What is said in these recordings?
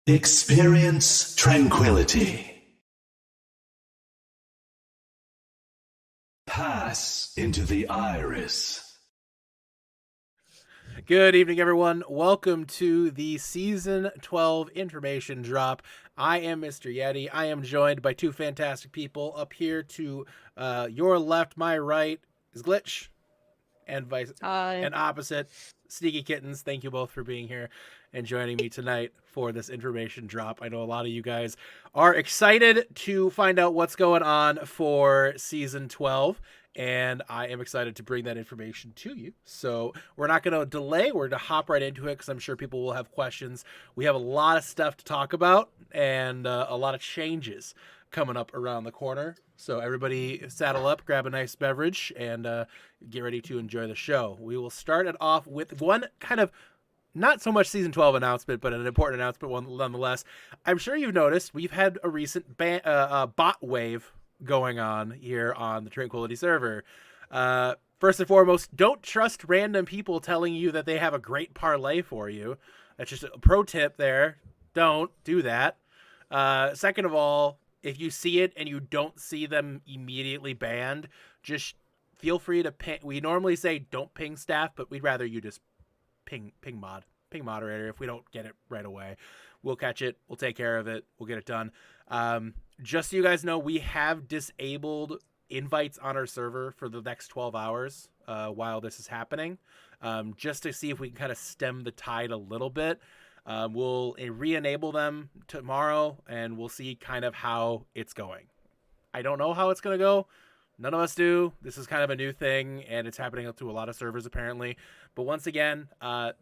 Experience tranquility. Pass into the iris. Good evening, everyone. Welcome to the Season 12 information drop. I am MisterYeti. I am joined by two fantastic people. Up here to your left, my right, is Glitcch, and and opposite, SneakyKittens. Thank you both for being here and joining me tonight for this information drop. I know a lot of you guys are excited to find out what's going on for Season 12. And I am excited to bring that information to you. So we're not going to delay. We're going to hop right into it because I'm sure people will have questions. We have a lot of stuff to talk about and a lot of changes coming up around the corner. So everybody saddle up, grab a nice beverage, and get ready to enjoy the show. We will start it off with one kind of not so much Season 12 announcement, but an important announcement one nonetheless. I'm sure you've noticed we've had a recent bot wave going on here on the Tranquility server. First and foremost, don't trust random people telling you that they have a great parlay for you. That's just a pro tip there. Don't do that. Second of all, if you see it and you don't see them immediately banned, just feel free to ping. We normally say don't ping staff, but we'd rather you just ping moderator. If we don't get it right away, we'll catch it. We'll take care of it. We'll get it done. Just so you guys know, we have disabled invites on our server for the next 12 hours while this is happening, just to see if we can kind of stem the tide a little bit. We'll re-enable them tomorrow, and we'll see kind of how it's going. I don't know how it's going to go. None of us do. This is kind of a new thing, and it's happening to a lot of servers apparently. But once again,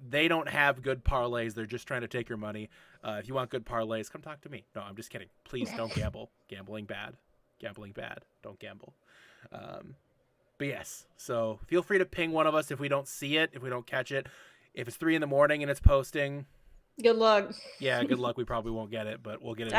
they don't have good parlays. They're just trying to take your money. If you want good parlays, come talk to me. No, I'm just kidding. Please don't gamble. Gambling bad. Gambling bad. Don't gamble. But yes, so feel free to ping one of us if we don't see it, if we don't catch it. If it's 3 a.m. and it's posting, good luck. Yeah, good luck. We probably won't get it, but we'll get it.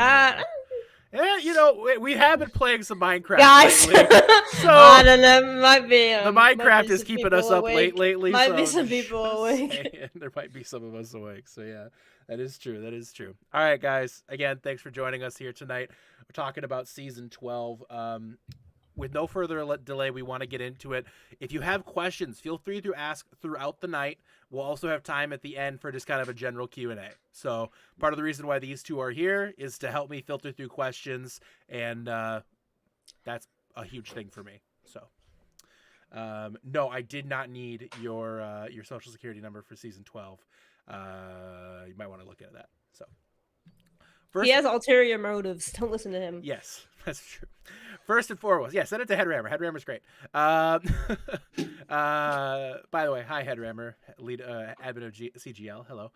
Yeah, you know, we have been playing some Minecraft guys. lately, so I don't know. Might be the Minecraft is keeping us up late lately. Might so be some people awake. There might be some of us awake. So yeah, that is true. That is true. All right, guys. Again, thanks for joining us here tonight. We're talking about Season 12. With no further delay, we want to get into it. If you have questions, feel free to ask throughout the night. We'll also have time at the end for just kind of a general Q&A. So part of the reason why these two are here is to help me filter through questions, and that's a huge thing for me. So no, I did not need your social security number for Season 12. You might want to look at that. So first, he has ulterior motives. Don't listen to him. Yes, that's true. First and foremost, yeah, send it to Headrammer. Headrammer's great. By the way, hi, Headrammer, lead admin of CGL. Hello.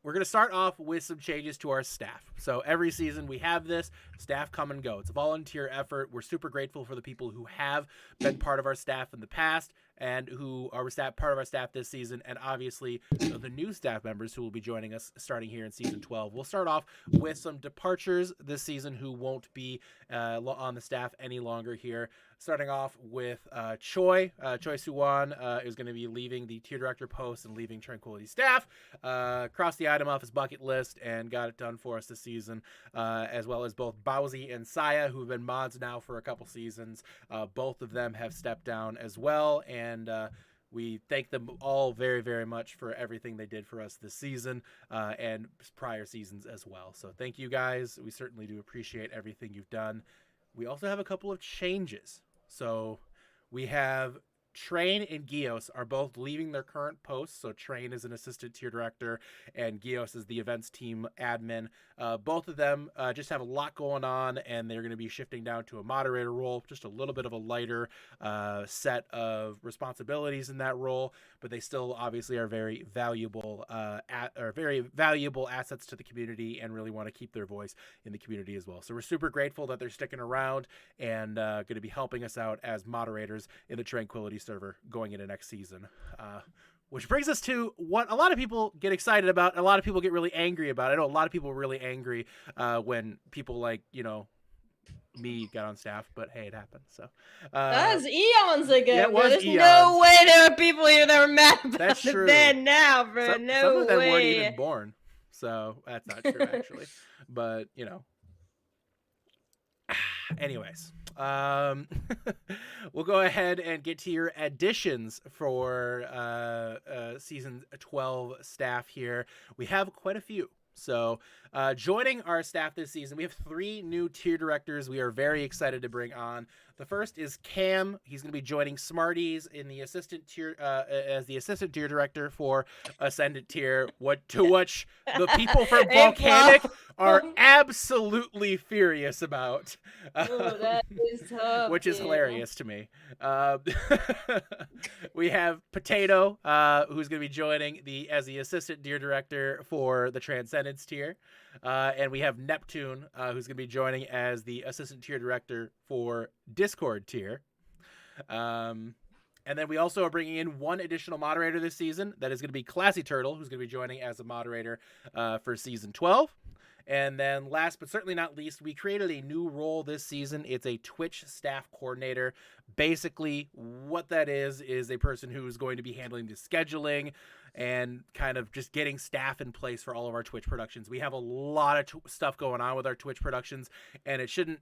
We're going to start off with some changes to our staff. So every season we have this. Staff come and go. It's a volunteer effort. We're super grateful for the people who have been part of our staff in the past and who are part of our staff this season, and obviously the new staff members who will be joining us starting here in Season 12. We'll start off with some departures this season who won't be on the staff any longer here. Starting off with Choi Suwan is going to be leaving the tier director post and leaving Tranquility staff. Crossed the item off his bucket list and got it done for us this season, as well as both Bowsy and Saya, who have been mods now for a couple seasons. Both of them have stepped down as well, and we thank them all very, very much for everything they did for us this season and prior seasons as well. So thank you guys. We certainly do appreciate everything you've done. We also have a couple of changes. So we have Train and Gios are both leaving their current posts. So Train is an assistant tier director and Gios is the events team admin. Both of them just have a lot going on, and they're going to be shifting down to a moderator role, just a little bit of a lighter set of responsibilities in that role, but they still obviously are very valuable assets to the community and really want to keep their voice in the community as well. So we're super grateful that they're sticking around and going to be helping us out as moderators in the Tranquility server going into next season. Which brings us to what a lot of people get excited about. A lot of people get really angry about. I know a lot of people were really angry when people like, me got on staff, but hey, it happened. So that was eons ago. Yeah, There's no way there are people here that were mad about That's true. it then now, bro. Some of them weren't even born. So that's not true actually, but you know. Anyways, we'll go ahead and get to your additions for season 12 staff here. We have quite a few. So joining our staff this season, we have 3 new tier directors we are very excited to bring on. The first is Cam. He's going to be joining Smarties in the assistant tier as the assistant tier director for Ascendant tier. Which the people from Volcanic are absolutely furious about. That is tough. Which is hilarious to me. We have Potato, who's going to be joining as the assistant tier director for the Transcendence tier. And we have Neptune, who's going to be joining as the assistant tier director for Discord tier. And then we also are bringing in 1 additional moderator this season. That is going to be Classy Turtle, who's going to be joining as a moderator for season 12. And then last but certainly not least, we created a new role this season. It's a Twitch staff coordinator. Basically, what that is a person who's going to be handling the scheduling and kind of just getting staff in place for all of our Twitch productions. We have a lot of stuff going on with our Twitch productions, and it shouldn't.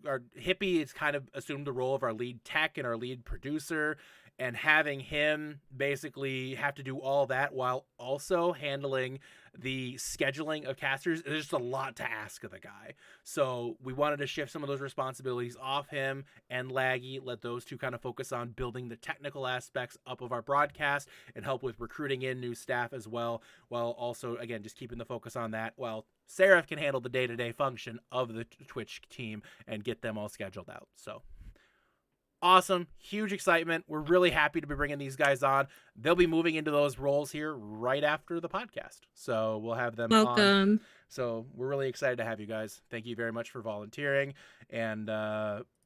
Our Hippie has kind of assumed the role of our lead tech and our lead producer, and having him basically have to do all that while also handling the scheduling of casters is just a lot to ask of the guy. So we wanted to shift some of those responsibilities off him and Laggy, let those two kind of focus on building the technical aspects up of our broadcast and help with recruiting in new staff as well, while also, again, just keeping the focus on that, while Seraph can handle the day-to-day function of the Twitch team and get them all scheduled out. So awesome, huge excitement. We're really happy to be bringing these guys on. They'll be moving into those roles here right after the podcast, so we'll have them on. So we're really excited to have you guys. Thank you very much for volunteering. And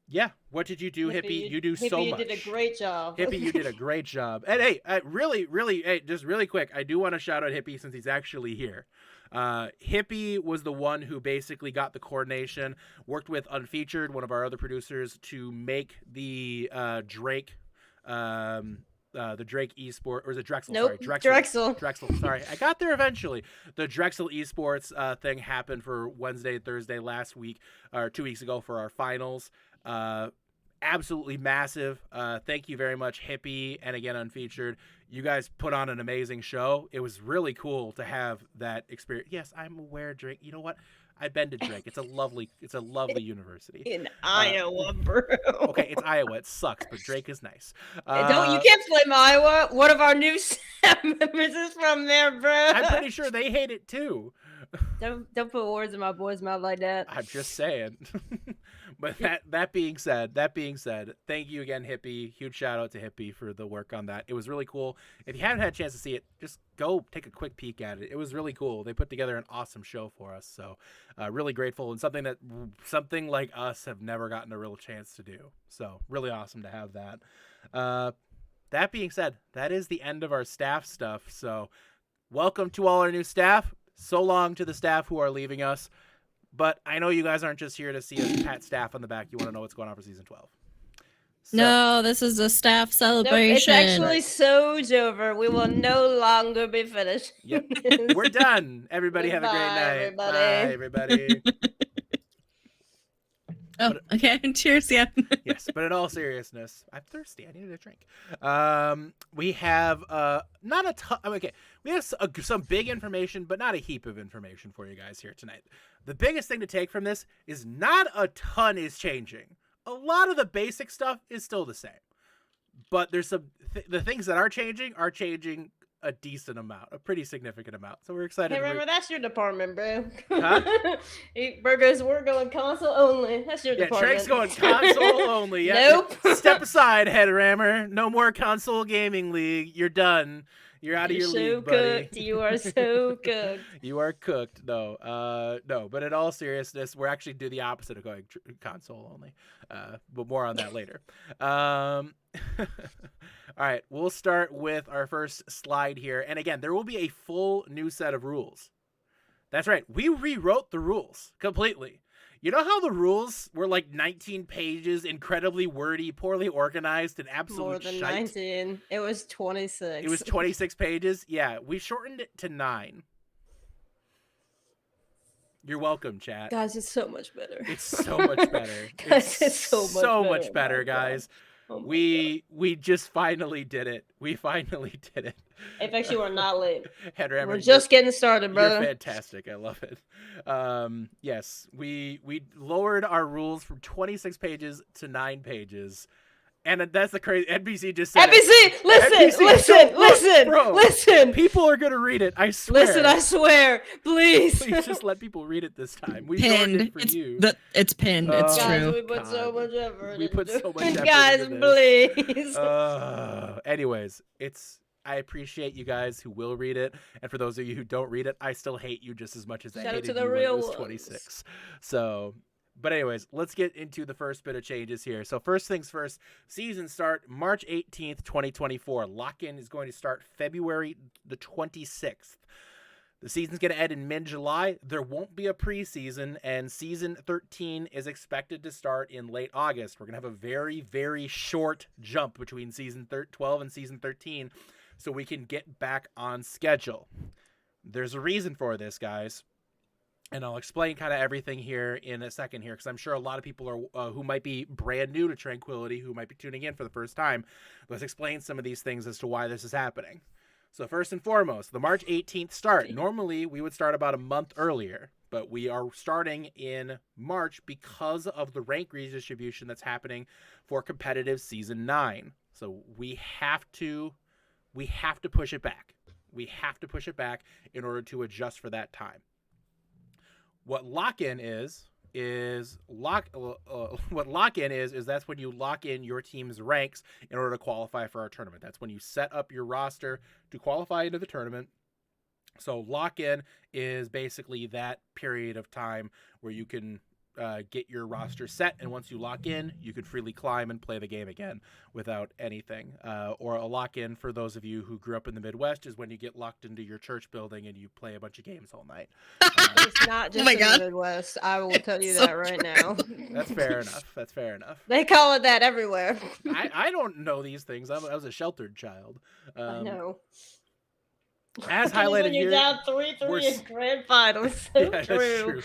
yeah, what did you do, Hippie? You do so much. You did a great job. Hippie, you did a great job. And hey, hey, just really quick, I do want to shout out Hippie since he's actually here. Hippie was the one who basically got the coordination, worked with Unfeatured, one of our other producers, to make the Drake esport, or is it Drexel? Nope, Sorry, Drexel. Sorry, I got there eventually. The Drexel esports thing happened for Wednesday, Thursday last week, or 2 weeks ago for our finals. Absolutely massive. Thank you very much, Hippie, and again, Unfeatured. You guys put on an amazing show. It was really cool to have that experience. Yes, I'm aware, Drake. You know what? I've been to Drake. It's a lovely university. In Iowa, bro. Okay, it's Iowa. It sucks, but Drake is nice. You can't blame Iowa. One of our new staff members is from there, bro. I'm pretty sure they hate it too. Don't put words in my boy's mouth like that. I'm just saying. But that being said, thank you again, Hippie. Huge shout out to Hippie for the work on that. It was really cool. If you haven't had a chance to see it, just go take a quick peek at it. It was really cool. They put together an awesome show for us. So really grateful, and something like us have never gotten a real chance to do. So really awesome to have that. That being said, that is the end of our staff stuff. So welcome to all our new staff. So long to the staff who are leaving us. But I know you guys aren't just here to see us pat staff on the back. You want to know what's going on for season 12. So, no, this is a staff celebration. Nope, it's actually so's over. We will no longer be finished. Yep. We're done. Everybody have a great night. Everybody. Bye, everybody. Oh, okay. Cheers, yeah. Yes, but in all seriousness, I'm thirsty. I needed a drink. We have not a ton. Okay, we have some big information, but not a heap of information for you guys here tonight. The biggest thing to take from this is not a ton is changing. A lot of the basic stuff is still the same, but there's some the things that are changing a decent amount, a pretty significant amount. So we're excited. Hey, remember, that's your department, bro. Huh? Burgers, we're going console only. That's your department. Trake's going console only. Yeah. Nope. Step aside, Headrammer. No more console gaming league. You're done. You're out of your league, buddy. Cooked. You are so cooked. You are cooked. No, but in all seriousness, we're actually do the opposite of going console only. But more on that later. All right, we'll start with our first slide here. And again, there will be a full new set of rules. That's right. We rewrote the rules completely. You know how the rules were like 19 pages, incredibly wordy, poorly organized, and absolute More than shite? 19. It was 26. It was 26 pages? Yeah, we shortened it to 9. You're welcome, chat. Guys, it's so much better. It's so much better. Guys, it's so much better, my guys. God. Oh my We just finally did it. We finally did it. God. Apex, you are not late. Headrammer, We're just getting started, brother. You're fantastic. I love it. Yes, we lowered our rules from 26 pages to 9 pages. And that's the crazy. NBC just said NBC, listen. People are gonna read it. I swear. Listen, I swear. Please. Please just let people read it this time. We Pinned. it for you. It's pinned. It's Guys, true. we put so much effort. We put so much effort Guys, into this. please. Anyways, I appreciate you guys who will read it, and for those of you who don't read it, I still hate you just as much as I Shout out hated to the you when it real was ones. 26. So. But anyways, let's get into the first bit of changes here. So first things first, season start March 18th, 2024. Lock-in is going to start February the 26th. The season's going to end in mid-July. There won't be a preseason, and season 13 is expected to start in late August. We're going to have a very, very short jump between season 12 and season 13 so we can get back on schedule. There's a reason for this, guys. And I'll explain kind of everything here in a second here, because I'm sure a lot of people are who might be brand new to Tranquility, who might be tuning in for the first time. Let's explain some of these things as to why this is happening. So first and foremost, the March 18th start. Normally, we would start about a month earlier, but we are starting in March because of the rank redistribution that's happening for competitive Season 9. So we have to push it back. We have to push it back in order to adjust for that time. What lock-in is that's when you lock in your team's ranks in order to qualify for our tournament. That's when you set up your roster to qualify into the tournament. So lock-in is basically that period of time where you can get your roster set, and once you lock in, you can freely climb and play the game again without anything. Or a lock-in, for those of you who grew up in the Midwest, is when you get locked into your church building and you play a bunch of games all night. It's not just in the Midwest. I will tell you that right now. That's fair enough. That's fair enough. They call it that everywhere. I don't know these things. I was a sheltered child. I know. As highlighted when you're here, down 3-3 in grand finals. So yeah, true.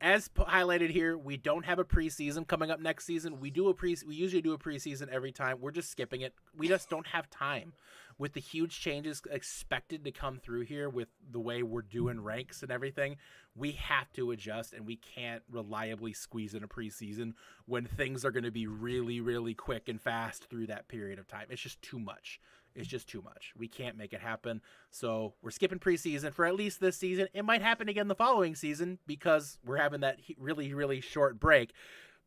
As highlighted here, we don't have a preseason coming up next season. We usually do a preseason every time. We're just skipping it. We just don't have time. With the huge changes expected to come through here with the way we're doing ranks and everything, we have to adjust, and we can't reliably squeeze in a preseason when things are going to be really, really quick and fast through that period of time. It's just too much. It's just too much. We can't make it happen. So we're skipping preseason for at least this season. It might happen again the following season because we're having that really, really short break,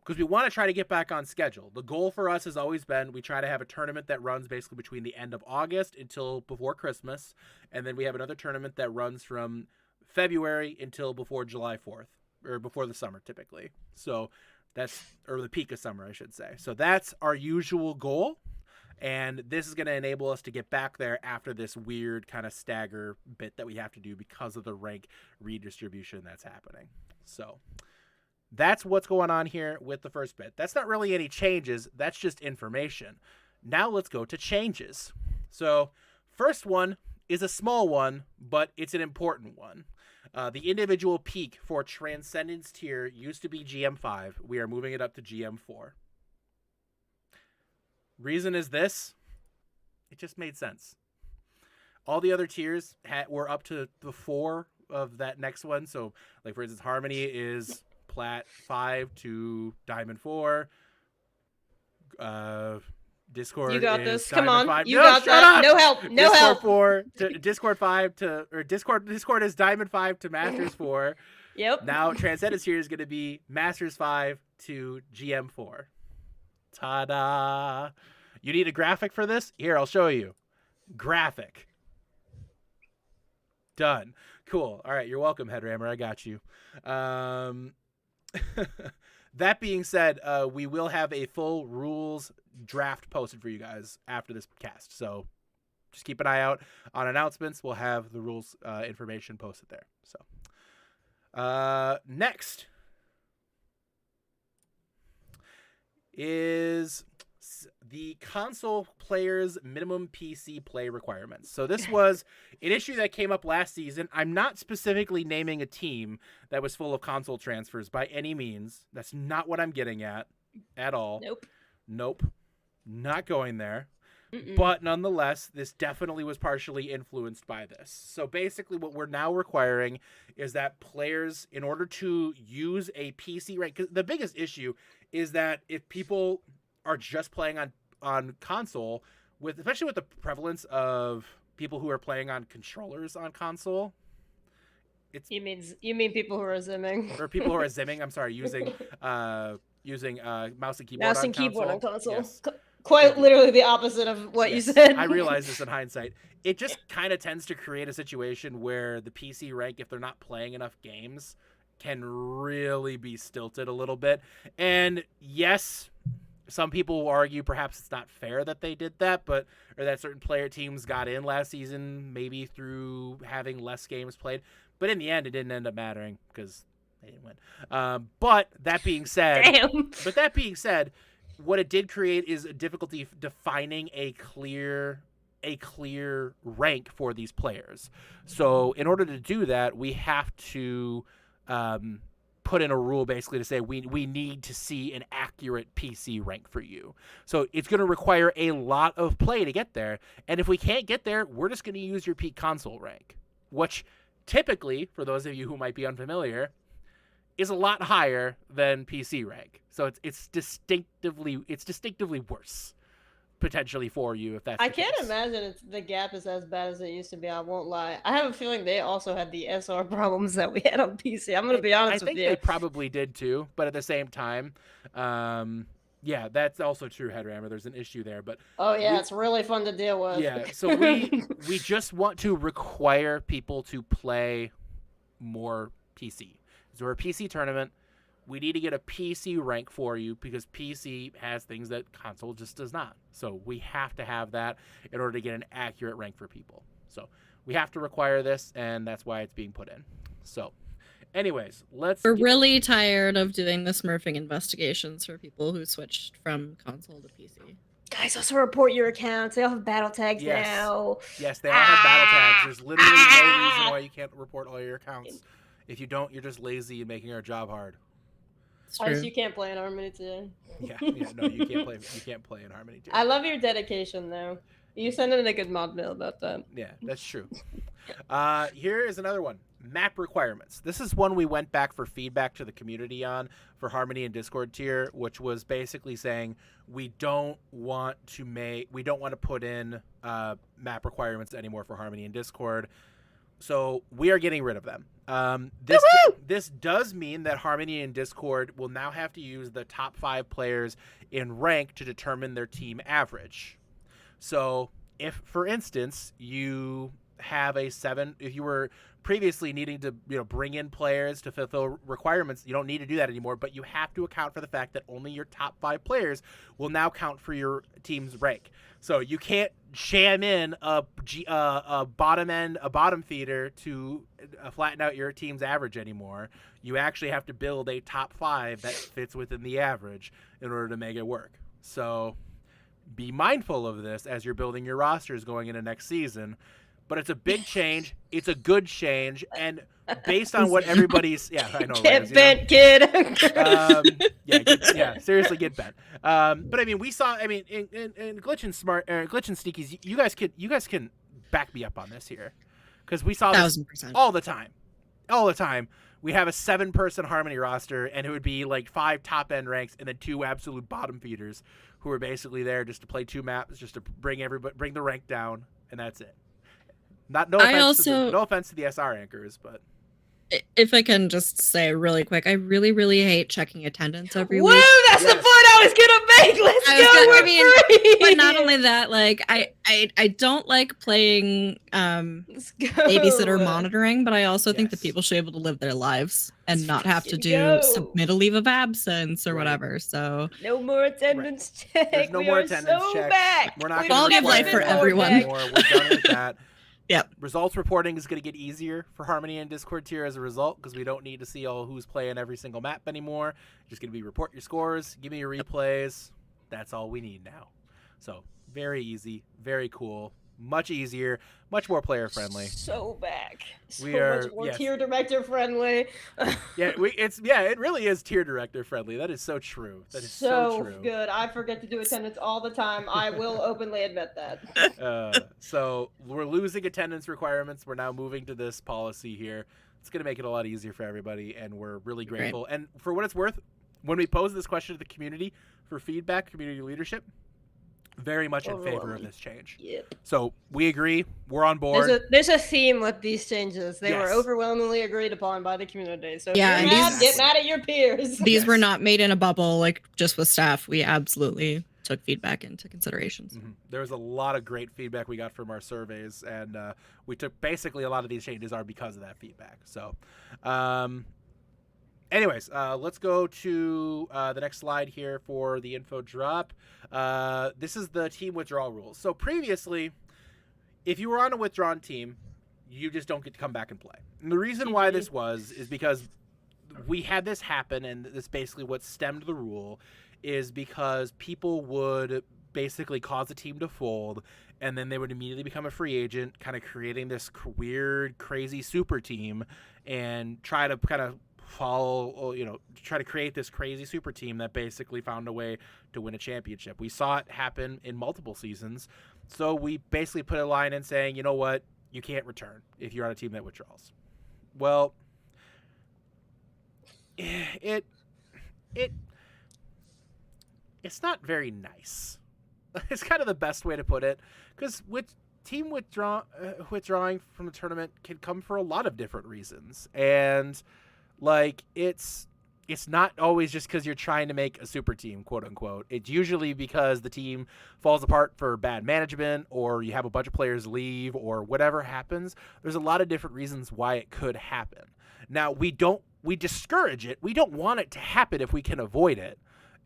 because we want to try to get back on schedule. The goal for us has always been we try to have a tournament that runs basically between the end of August until before Christmas, and then we have another tournament that runs from February until before July 4th, or before the summer typically. So that's, or the peak of summer, I should say. So that's our usual goal. And this is going to enable us to get back there after this weird kind of stagger bit that we have to do because of the rank redistribution that's happening. So that's what's going on here with the first bit. That's not really any changes. That's just information. Now let's go to changes. So first one is a small one, but it's an important one. The individual peak for Transcendence tier used to be GM5. We are moving it up to GM4. Reason is this: it just made sense. All the other tiers were up to the 4 of that next one. So, like for instance, Harmony is Plat 5 to Diamond 4. Discord. You got is this. Diamond Come on. 5. You No, got shut that. up! No help. No Discord help. 4 to Discord 5 to, or Discord is Diamond 5 to Masters 4. Yep. Now Transcendence here is going to be Masters 5 to GM 4. Ta-da! You need a graphic for this? Here, I'll show you. Graphic. Done. Cool. All right, you're welcome, Headrammer. I got you. That being said, we will have a full rules draft posted for you guys after this cast. So just keep an eye out on announcements. We'll have the rules information posted there. So next is the console players' minimum PC play requirements. So this was an issue that came up last season. I'm not specifically naming a team that was full of console transfers by any means. That's not what I'm getting at all. Nope. Not going there. But nonetheless, this definitely was partially influenced by this. So basically what we're now requiring is that players, in order to use a PC rank, because the biggest issue is that if people are just playing on console, especially with the prevalence of people who are playing on controllers on console. You mean people who are zimming. Or people who are zimming, I'm sorry, using mouse and keyboard Mouse on and keyboard on console. Yes. Quite literally the opposite of what you said. I realize this in hindsight. It just kind of tends to create a situation where the PC rank, if they're not playing enough games, can really be stilted a little bit. And yes, some people will argue perhaps it's not fair that they did that, or that certain player teams got in last season, maybe through having less games played. But in the end, it didn't end up mattering because they didn't win. But that being said, what it did create is a difficulty defining a clear rank for these players. So in order to do that, we have to put in a rule basically to say we need to see an accurate PC rank for you. So it's going to require a lot of play to get there. And if we can't get there, we're just going to use your peak console rank, which typically, for those of you who might be unfamiliar, is a lot higher than PC rank. So it's distinctively worse potentially for you if that's I can't imagine the gap is as bad as it used to be. I won't lie. I have a feeling they also had the SR problems that we had on PC. I'm going to be honest with you. I think they probably did too, but at the same time, yeah, that's also true, Headrammer. There's an issue there, but it's really fun to deal with. Yeah, so we just want to require people to play more PC. So we're a PC tournament. We need to get a PC rank for you because PC has things that console just does not. So we have to have that in order to get an accurate rank for people. So we have to require this, and that's why it's being put in. So anyways, We're really tired of doing the smurfing investigations for people who switched from console to PC. Guys, also report your accounts. They all have battle tags now. Yes, they all have battle tags. There's literally no reason why you can't report all your accounts. If you don't, you're just lazy and making our job hard. You can't play in Harmony too. No, you can't play. You can't play in Harmony too. I love your dedication, though. You sent in a good mod mail about that. Yeah, that's true. Here is another one. Map requirements. This is one we went back for feedback to the community on for Harmony and Discord tier, which was basically saying we don't want to put in map requirements anymore for Harmony and Discord. So we are getting rid of them. This does mean that Harmony and Discord will now have to use the top 5 players in rank to determine their team average. So if, for instance, you have if you were previously needing to bring in players to fulfill requirements, you don't need to do that anymore, but you have to account for the fact that only your top 5 players will now count for your team's rank. So you can't jam in a bottom feeder to flatten out your team's average anymore. You actually have to build a top 5 that fits within the average in order to make it work. So be mindful of this as you're building your rosters going into next season. But it's a big change. It's a good change, and based on what everybody's I know. Get bent, kid. Seriously, get bent. But I mean, we saw. I mean, in Glitcch and Glitcch and Sneakies, you guys can back me up on this here, because we saw this 1000%. all the time. We have a 7-person Harmony roster, and it would be like 5 top end ranks and then 2 absolute bottom feeders who are basically there just to play 2 maps, just to bring the rank down, and that's it. No offense to the SR anchors, but if I can just say really quick, I really, really hate checking attendance every week. Woo! That's the point I was gonna make. Let's go. But not only that, like I don't like playing babysitter monitoring, but I also think that people should be able to live their lives and not have to submit a leave of absence or whatever. So no more attendance check. There's no more attendance checks. Back. We're not quality of life for everyone. We're done with that. Yep. Results reporting is going to get easier for Harmony and Discord tier as a result, because we don't need to see who's playing every single map anymore. Just going to be report your scores, give me your replays. That's all we need now. So very easy, very cool, much easier, much more player friendly. So back. So We are- much more yes. tier director friendly. It really is tier director friendly. That is so true. That is so true. Good. I forget to do attendance all the time. I will openly admit that. So we're losing attendance requirements. We're now moving to this policy here. It's going to make it a lot easier for everybody, and we're really grateful. And for what it's worth, when we pose this question to the community for feedback, community leadership, very much in favor of this change. Yep. So we agree. We're on board. There's a theme with these changes. They were Yes. overwhelmingly agreed upon by the community. So Yeah, if and you're mad, these- get mad at your peers. These were not made in a bubble, like just with staff. We absolutely took feedback into considerations. Mm-hmm. There was a lot of great feedback we got from our surveys, and we took basically a lot of these changes are because of that feedback. So, anyways, let's go to the next slide here for the info drop. This is the team withdrawal rules. So previously, if you were on a withdrawn team, you just don't get to come back and play. And the reason why this is because we had this happen, and this basically what stemmed the rule is because people would basically cause a team to fold, and then they would immediately become a free agent, kind of creating this weird, crazy super team, and try to kind of try to create this crazy super team that basically found a way to win a championship. We saw it happen in multiple seasons, so we basically put a line in saying, you know what, you can't return if you're on a team that withdraws. Well, it's not very nice. It's kind of the best way to put it, because team withdrawing from the tournament can come for a lot of different reasons, and like it's not always just because you're trying to make a super team, quote unquote. It's usually because the team falls apart for bad management, or you have a bunch of players leave, or whatever happens. There's a lot of different reasons why it could happen. Now, we discourage it. We don't want it to happen if we can avoid it.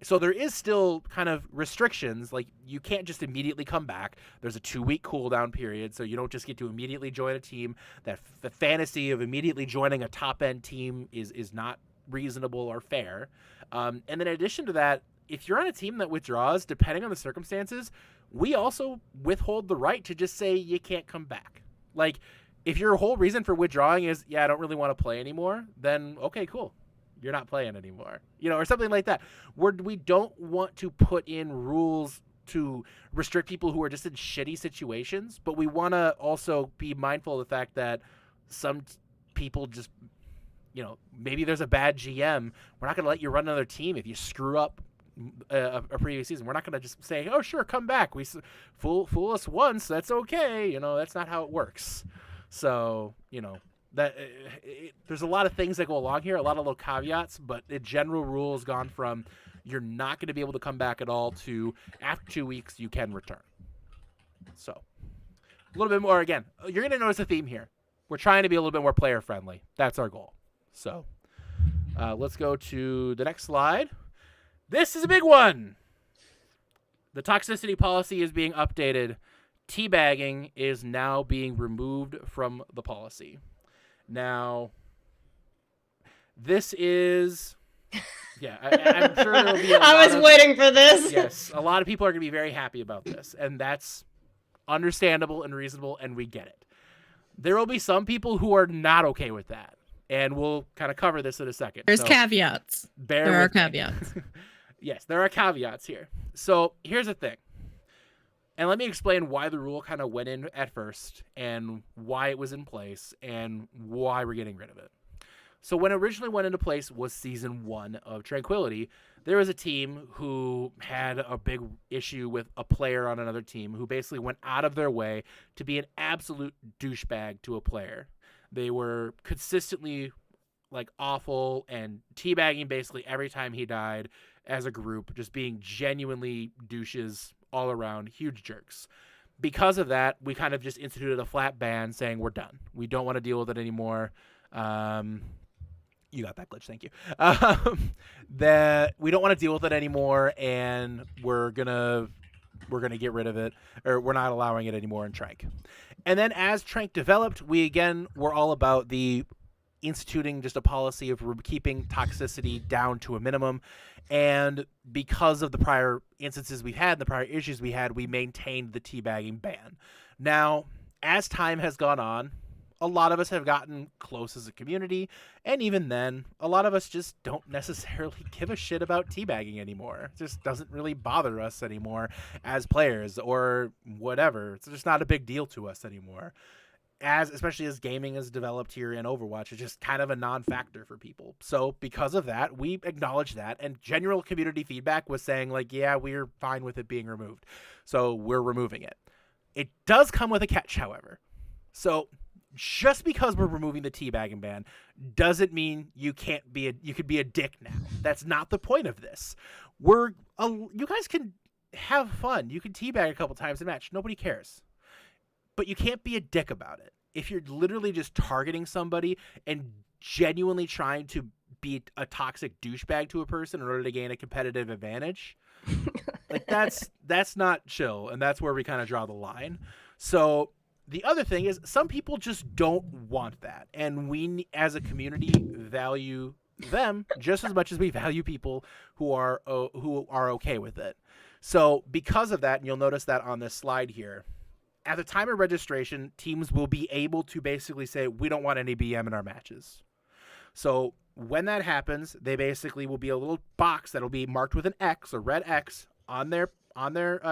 So there is still kind of restrictions, like you can't just immediately come back. There's a 2-week cooldown period, so you don't just get to immediately join a team. That the fantasy of immediately joining a top-end team is not reasonable or fair. And then in addition to that, if you're on a team that withdraws, depending on the circumstances, we also withhold the right to just say you can't come back. Like, if your whole reason for withdrawing is, I don't really want to play anymore, then okay, cool. You're not playing anymore, or something like that. We don't want to put in rules to restrict people who are just in shitty situations, but we want to also be mindful of the fact that some people just, maybe there's a bad GM. We're not going to let you run another team if you screw up a previous season. We're not going to just say, oh, sure, come back. We fool us once. That's okay. That's not how it works. So, there's a lot of things that go along here, a lot of little caveats, but the general rule has gone from you're not going to be able to come back at all to after 2 weeks you can return. So a little bit more, again, you're going to notice a theme here. We're trying to be a little bit more player friendly. That's our goal. So let's go to the next slide. This is a big one. The toxicity policy is being updated. Teabagging is now being removed from the policy. Now, this is, I'm sure there will be I was waiting for this. Yes, a lot of people are going to be very happy about this, and that's understandable and reasonable, and we get it. There will be some people who are not okay with that, and we'll kind of cover this in a second. There's caveats. There are caveats. Yes, there are caveats here. So here's the thing. And let me explain why the rule kind of went in at first and why it was in place and why we're getting rid of it. So when it originally went into place was Season 1 of Tranquility, there was a team who had a big issue with a player on another team who basically went out of their way to be an absolute douchebag to a player. They were consistently awful and teabagging basically every time he died as a group, just being genuinely douches all around, huge jerks. Because of that, we kind of just instituted a flat ban saying we're done. We don't want to deal with it anymore. You got that, Glitch. Thank you. That we don't want to deal with it anymore, and we're gonna get rid of it, or we're not allowing it anymore in Trank. And then as Trank developed, we again were all about the instituting just a policy of keeping toxicity down to a minimum. And because of the prior instances we had, the prior issues we had, we maintained the teabagging ban. Now, as time has gone on, a lot of us have gotten close as a community, and even then, a lot of us just don't necessarily give a shit about teabagging anymore. It just doesn't really bother us anymore as players or whatever. It's just not a big deal to us anymore. Especially as gaming has developed here in Overwatch, it's just kind of a non-factor for people. So because of that, we acknowledge that, and general community feedback was saying like, yeah, we're fine with it being removed. So we're removing it. It does come with a catch, however. So just because we're removing the teabagging ban doesn't mean you could be a dick now. That's not the point of this. You guys can have fun. You can teabag a couple times a match. Nobody cares. But you can't be a dick about it. If you're literally just targeting somebody and genuinely trying to be a toxic douchebag to a person in order to gain a competitive advantage, like that's not chill, and that's where we kind of draw the line. So the other thing is some people just don't want that, and we as a community value them just as much as we value people who are okay with it. So because of that, and you'll notice that on this slide here, at the time of registration, teams will be able to basically say, we don't want any BM in our matches. So when that happens, they basically will be a little box that'll be marked with an X, a red X, on their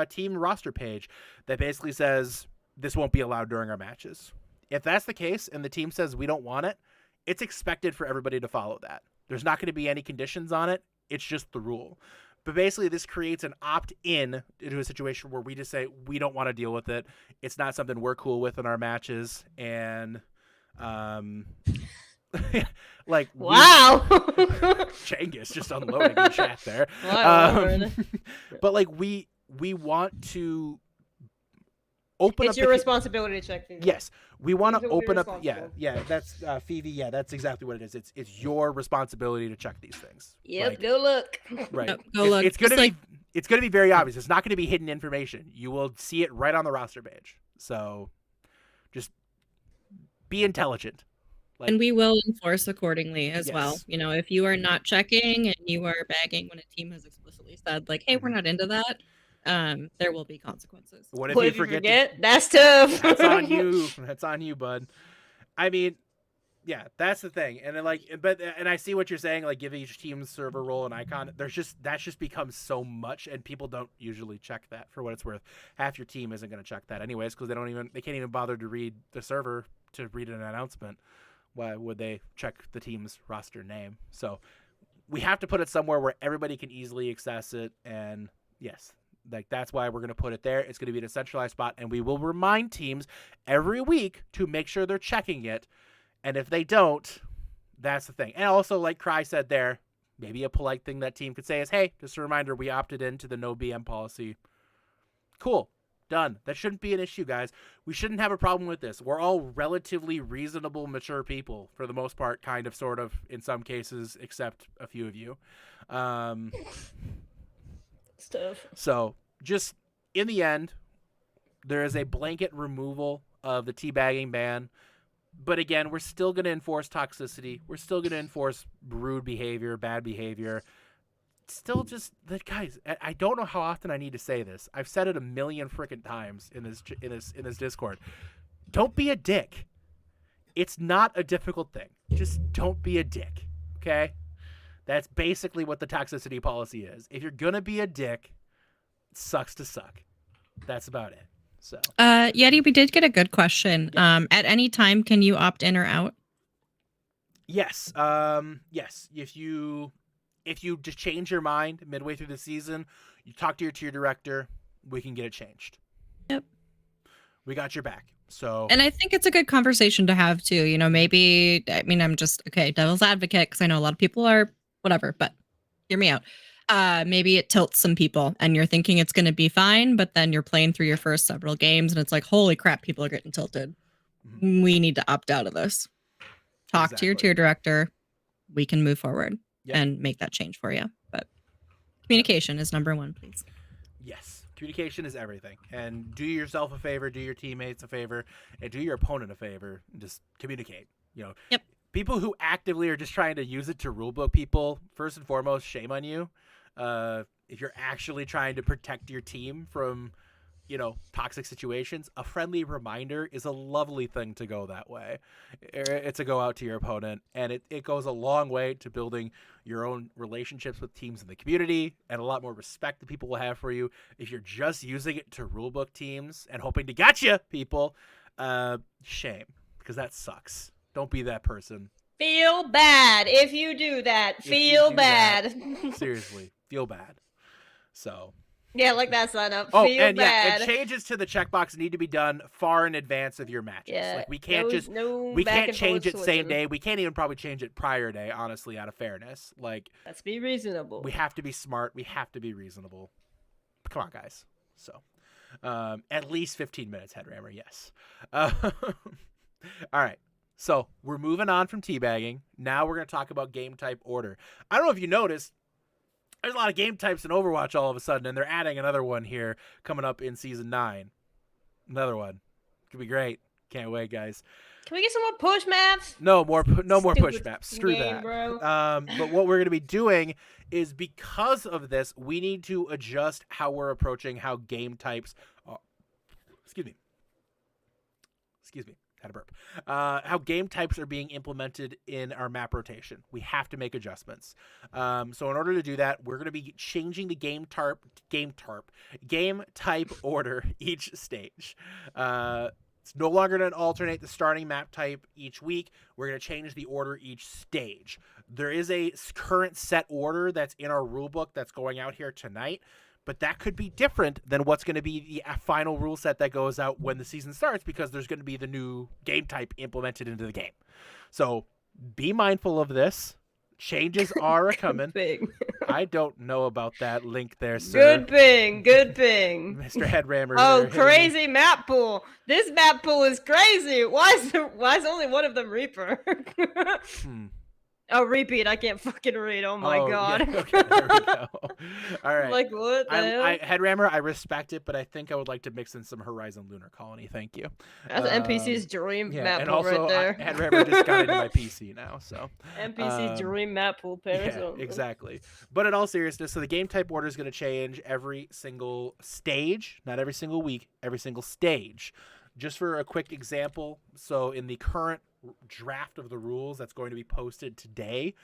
team roster page that basically says, this won't be allowed during our matches. If that's the case and the team says we don't want it, it's expected for everybody to follow that. There's not going to be any conditions on it. It's just the rule. But basically, this creates an opt-in into a situation where we just say, we don't want to deal with it. It's not something we're cool with in our matches. And, like, wow. Cengiz just unloading in chat there. But, like, we want to open it's up. Your responsibility to check things. Yes. We want to open up. Yeah, that's Phoebe. Yeah, that's exactly what it is. It's your responsibility to check these things. Yep, like, go look. Right. Go look. It's gonna be very obvious. It's not gonna be hidden information. You will see it right on the roster page. So, just be intelligent. Like, and we will enforce accordingly as well. Yes. You know, if you are not checking and you are bagging when a team has explicitly said like, "Hey, we're not into that," there will be consequences. What if you forget? That's tough. That's on you. That's on you, bud. I mean, yeah, that's the thing. And then and I see what you're saying, like give each team server role an icon. That's just becomes so much, and people don't usually check that for what it's worth. Half your team isn't going to check that anyways because they can't even bother to read the server to read an announcement. Why would they check the team's roster name? So we have to put it somewhere where everybody can easily access it. And yes, like that's why we're going to put it there. It's going to be in a centralized spot, and we will remind teams every week to make sure they're checking it. And if they don't, that's the thing. And also, like Cry said there, maybe a polite thing that team could say is, hey, just a reminder, we opted into the no BM policy. Cool. Done. That shouldn't be an issue, guys. We shouldn't have a problem with this. We're all relatively reasonable, mature people for the most part, kind of, sort of, in some cases, except a few of you. Stuff. So just in the end, there is a blanket removal of the teabagging ban. But again, we're still going to enforce toxicity. We're still going to enforce rude behavior, bad behavior. Still just guys, I don't know how often I need to say this. I've said it a million freaking times in this Discord. Don't be a dick. It's not a difficult thing. Just don't be a dick. Okay? That's basically what the toxicity policy is. If you're going to be a dick, it sucks to suck. That's about it. So, Yeti, we did get a good question. Yeah. At any time, can you opt in or out? Yes. Yes. If you just change your mind midway through the season, you talk to your tier director, we can get it changed. Yep. We got your back. So, and I think it's a good conversation to have too. You know, maybe, I mean, I'm just, devil's advocate, because I know a lot of people are whatever, but hear me out. Maybe it tilts some people and you're thinking it's going to be fine, but then you're playing through your first several games and it's like, holy crap, people are getting tilted. Mm-hmm. We need to opt out of this. Talk to your tier director. We can move forward and make that change for you. But communication is number one, please. Yes. Communication is everything. And do yourself a favor, do your teammates a favor, and do your opponent a favor. And just communicate. You know, people who actively are just trying to use it to rulebook people, first and foremost, shame on you. If you're actually trying to protect your team from, toxic situations, a friendly reminder is a lovely thing to go that way. It's a go out to your opponent, and it goes a long way to building your own relationships with teams in the community and a lot more respect that people will have for you. If you're just using it to rulebook teams and hoping to gotcha people, shame, because that sucks. Don't be that person. Feel bad if you do that. Feel bad. Seriously, feel bad. So. Yeah, like that sign up. Oh, Feel and bad. and changes to the checkbox need to be done far in advance of your matches. Yeah, Like we can't can't change it same day. We can't even probably change it prior day, honestly, out of fairness. Like, let's be reasonable. We have to be smart. We have to be reasonable. Come on, guys. So, at least 15 minutes, Headrammer, yes. All right. So we're moving on from teabagging. Now we're going to talk about game type order. I don't know if you noticed, there's a lot of game types in Overwatch all of a sudden, and they're adding another one here coming up in Season 9. Another one. Could be great. Can't wait, guys. Can we get some more push maps? No more push maps. Screw game, that. Bro. But what we're going to be doing is, because of this, we need to adjust how we're approaching how game types are. Excuse me. Had a burp. How game types are being implemented in our map rotation. We have to make adjustments. So in order to do that, we're going to be changing the game type order each stage. It's no longer going to alternate the starting map type each week. We're going to change the order each stage. There is a current set order that's in our rulebook that's going out here tonight, but that could be different than what's going to be the final rule set that goes out when the season starts, because there's going to be the new game type implemented into the game. So be mindful of this. Changes are a coming. I don't know about that link there, sir. Good thing. Mr. Headrammer. Oh, crazy map pool. This map pool is crazy. Why is only one of them Reaper? Oh, repeat. I can't fucking read. Oh my god. Yeah. Okay, there we go. All right. Like, what the hell? Headrammer, I respect it, but I think I would like to mix in some Horizon Lunar Colony. Thank you. That's NPC's dream map and pool also, right there. Headrammer just got into my PC now, so. NPC's dream map pool pairs. Yeah, exactly. But in all seriousness, so the game type order is going to change every single stage, not every single week, every single stage. Just for a quick example, so in the current draft of the rules that's going to be posted today,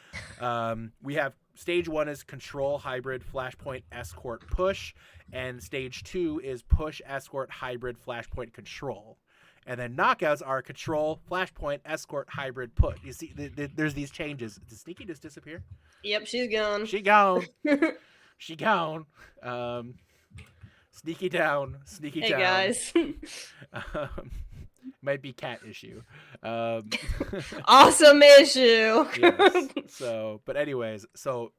we have stage 1 is control, hybrid, flashpoint, escort, push, and stage 2 is push, escort, hybrid, flashpoint, control. And then knockouts are control, flashpoint, escort, hybrid, push. You see, there's these changes. Did Sneaky just disappear? Yep, she's gone. She gone. She gone. Sneaky down. Sneaky down. Hey, guys. Might be cat issue. Awesome issue. Yes. So, but anyways, so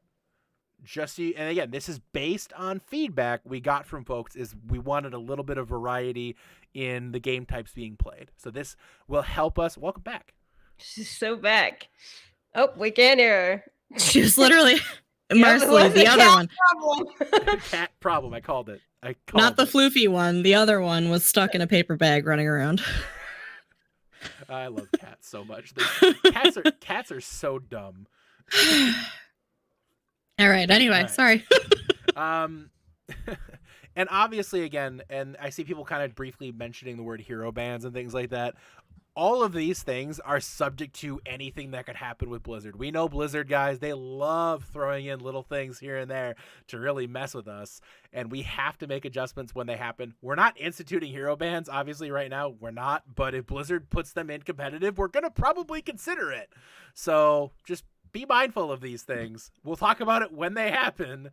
just see, and again, this is based on feedback we got from folks, is we wanted a little bit of variety in the game types being played. So this will help us. Welcome back. She's so back. Oh, we can't hear her. She was literally Marceline, the other one. Cat problem. I called it. Not the floofy one. The other one was stuck in a paper bag running around. I love cats so much. Cats are so dumb. All right. Anyway, sorry. And obviously, again, and I see people kind of briefly mentioning the word hero bans and things like that. All of these things are subject to anything that could happen with Blizzard. We know Blizzard, guys, they love throwing in little things here and there to really mess with us, and we have to make adjustments when they happen. We're not instituting hero bans, obviously, right now. We're not, but if Blizzard puts them in competitive, we're going to probably consider it. So just be mindful of these things. We'll talk about it when they happen,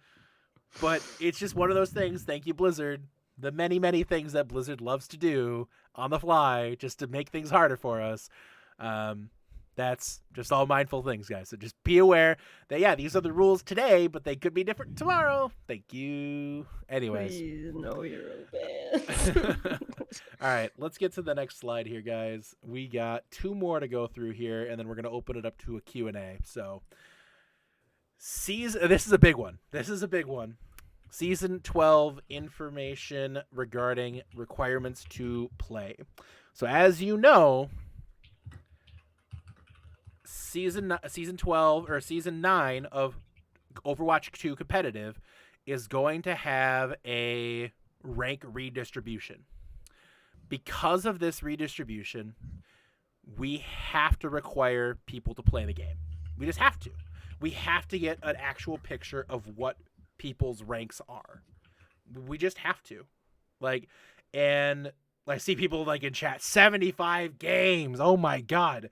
but it's just one of those things. Thank you, Blizzard. The many, many things that Blizzard loves to do on the fly just to make things harder for us. That's just all mindful things, guys. So just be aware that, yeah, these are the rules today, but they could be different tomorrow. Thank you. Anyways. Please, no hero bans. All right, let's get to the next slide here, guys. We got 2 more to go through here, and then we're going to open it up to a Q&A. So this is a big one. Season 12 information regarding requirements to play. So as you know, season 12 or season 9 of Overwatch 2 competitive is going to have a rank redistribution. Because of this redistribution, we have to require people to play the game. We just have to. We have to get an actual picture of what people's ranks are. We just have to. Like, and I see people like in chat, 75 games. Oh my God.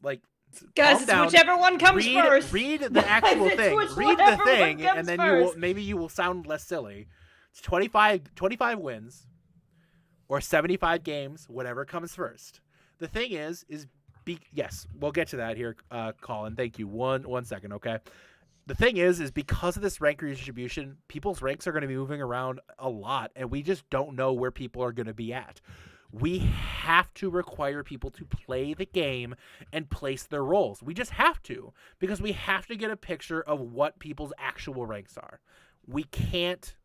Like, guys, it's whichever one comes first. Read the actual thing. Read the thing, and then you will sound less silly. It's 25 wins or 75 games, whatever comes first. The thing is yes, we'll get to that here, Colin. Thank you. One second, okay? The thing is because of this rank redistribution, people's ranks are going to be moving around a lot, and we just don't know where people are going to be at. We have to require people to play the game and place their roles. We just have to, because we have to get a picture of what people's actual ranks are. We can't.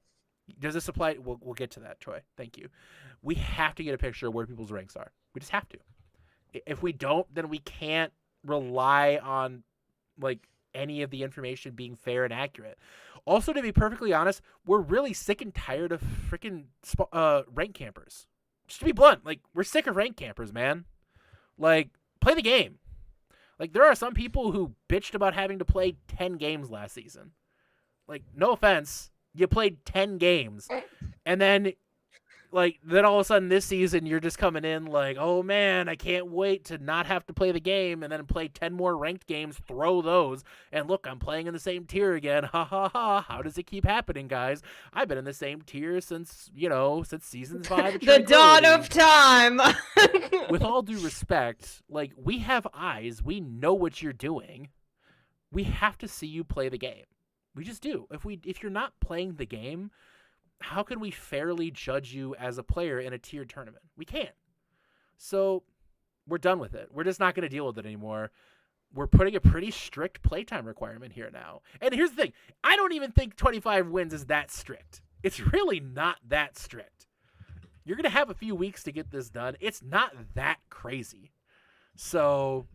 Does this apply? We'll get to that, Troy. Thank you. We have to get a picture of where people's ranks are. We just have to. If we don't, then we can't rely on like any of the information being fair and accurate. Also, to be perfectly honest, we're really sick and tired of freaking rank campers. Just to be blunt, like, we're sick of rank campers, man. Like, play the game. Like, there are some people who bitched about having to play 10 games last season. Like, no offense, you played 10 games. And then all of a sudden this season, you're just coming in like, oh man, I can't wait to not have to play the game and then play 10 more ranked games, throw those, and look, I'm playing in the same tier again. Ha ha ha. How does it keep happening, guys? I've been in the same tier since season 5 of the dawn of time. With all due respect, like, we have eyes. We know what you're doing. We have to see you play the game. We just do. If you're not playing the game, how can we fairly judge you as a player in a tiered tournament? We can't. So we're done with it. We're just not going to deal with it anymore. We're putting a pretty strict playtime requirement here now. And here's the thing. I don't even think 25 wins is that strict. It's really not that strict. You're going to have a few weeks to get this done. It's not that crazy. So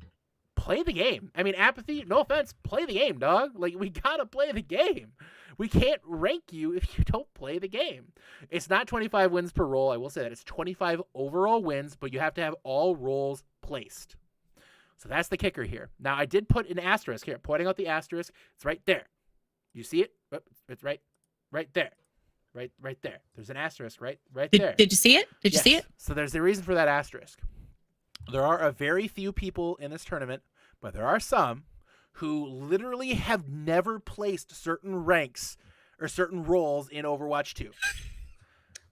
play the game. I mean, Apathy, no offense, play the game, dog. Like, we got to play the game. We can't rank you if you don't play the game. It's not 25 wins per role. I will say that. It's 25 overall wins, but you have to have all roles placed. So that's the kicker here. Now, I did put an asterisk here, pointing out the asterisk. It's right there. You see it? It's right there. Right there. There's an asterisk right there. Did you see it? Did you see it? So there's a reason for that asterisk. There are a very few people in this tournament, but there are some who literally have never placed certain ranks or certain roles in Overwatch 2.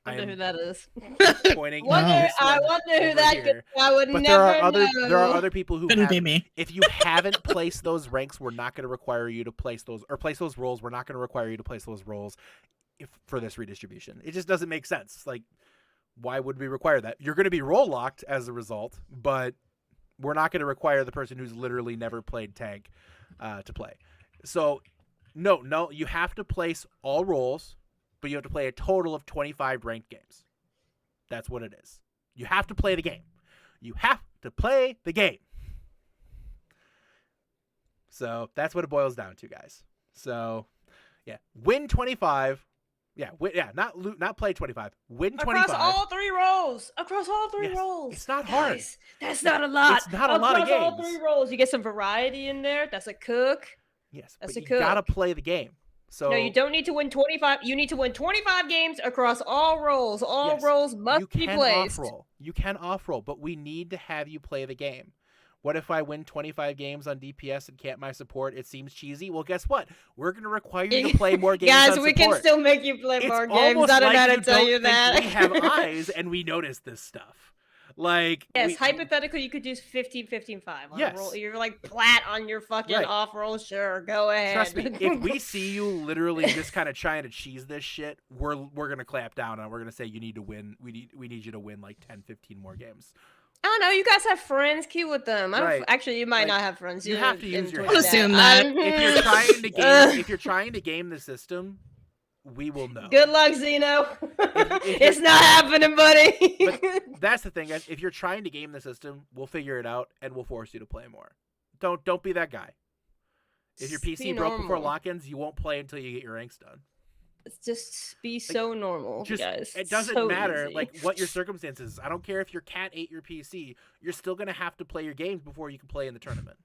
I wonder who that is. Pointing. I wonder who that is. I would but never know. There are other people who couldn't be me. If you haven't placed those ranks, we're not going to require you to place those, or place those roles. We're not going to require you to place those roles for this redistribution. It just doesn't make sense. Like, why would we require that? You're going to be role locked as a result, but we're not going to require the person who's literally never played tank to play. So, no, you have to place all roles, but you have to play a total of 25 ranked games. That's what it is. You have to play the game. You have to play the game. So that's what it boils down to, guys. So, yeah, win 25. Not play 25. Win 25. Across all three roles. Roles. It's not hard. Guys, that's not a lot. It's not a lot of games. Across all three roles. You get some variety in there. That's a cook. Yes, that's but a you cook. gotta play the game. So no, you don't need to win 25. You need to win 25 games across all roles. All roles must be placed. You can off-roll, but we need to have you play the game. What if I win 25 games on DPS and can't my support? It seems cheesy. Well, guess what? We're going to require you to play more games Guys, on support. we can still make you play more games. I don't know how to tell you that. We have eyes and we notice this stuff. Like, yes, hypothetically, you could do 15-15-5 on a roll. You're like plat on your fucking off roll. Sure, go ahead. Trust me, if we see you literally just kind of trying to cheese this shit, we're gonna clamp down and we're gonna say you need to win. We need you to win like 10-15 more games. I don't know. You guys have friends. Queue with them. Actually, you might not have friends. You have to use your. I'll assume that. If you're trying to game the system, we will know. Good luck, Zeno. It's not happening, buddy. But that's the thing, guys. If you're trying to game the system, we'll figure it out and we'll force you to play more. Don't be that guy. If your PC broke before normal. lock-ins, you won't play until you get your ranks done. Just be so normal, guys. It doesn't so matter easy. like what your circumstances. I don't care if your cat ate your PC. You're still gonna have to play your games before you can play in the tournament.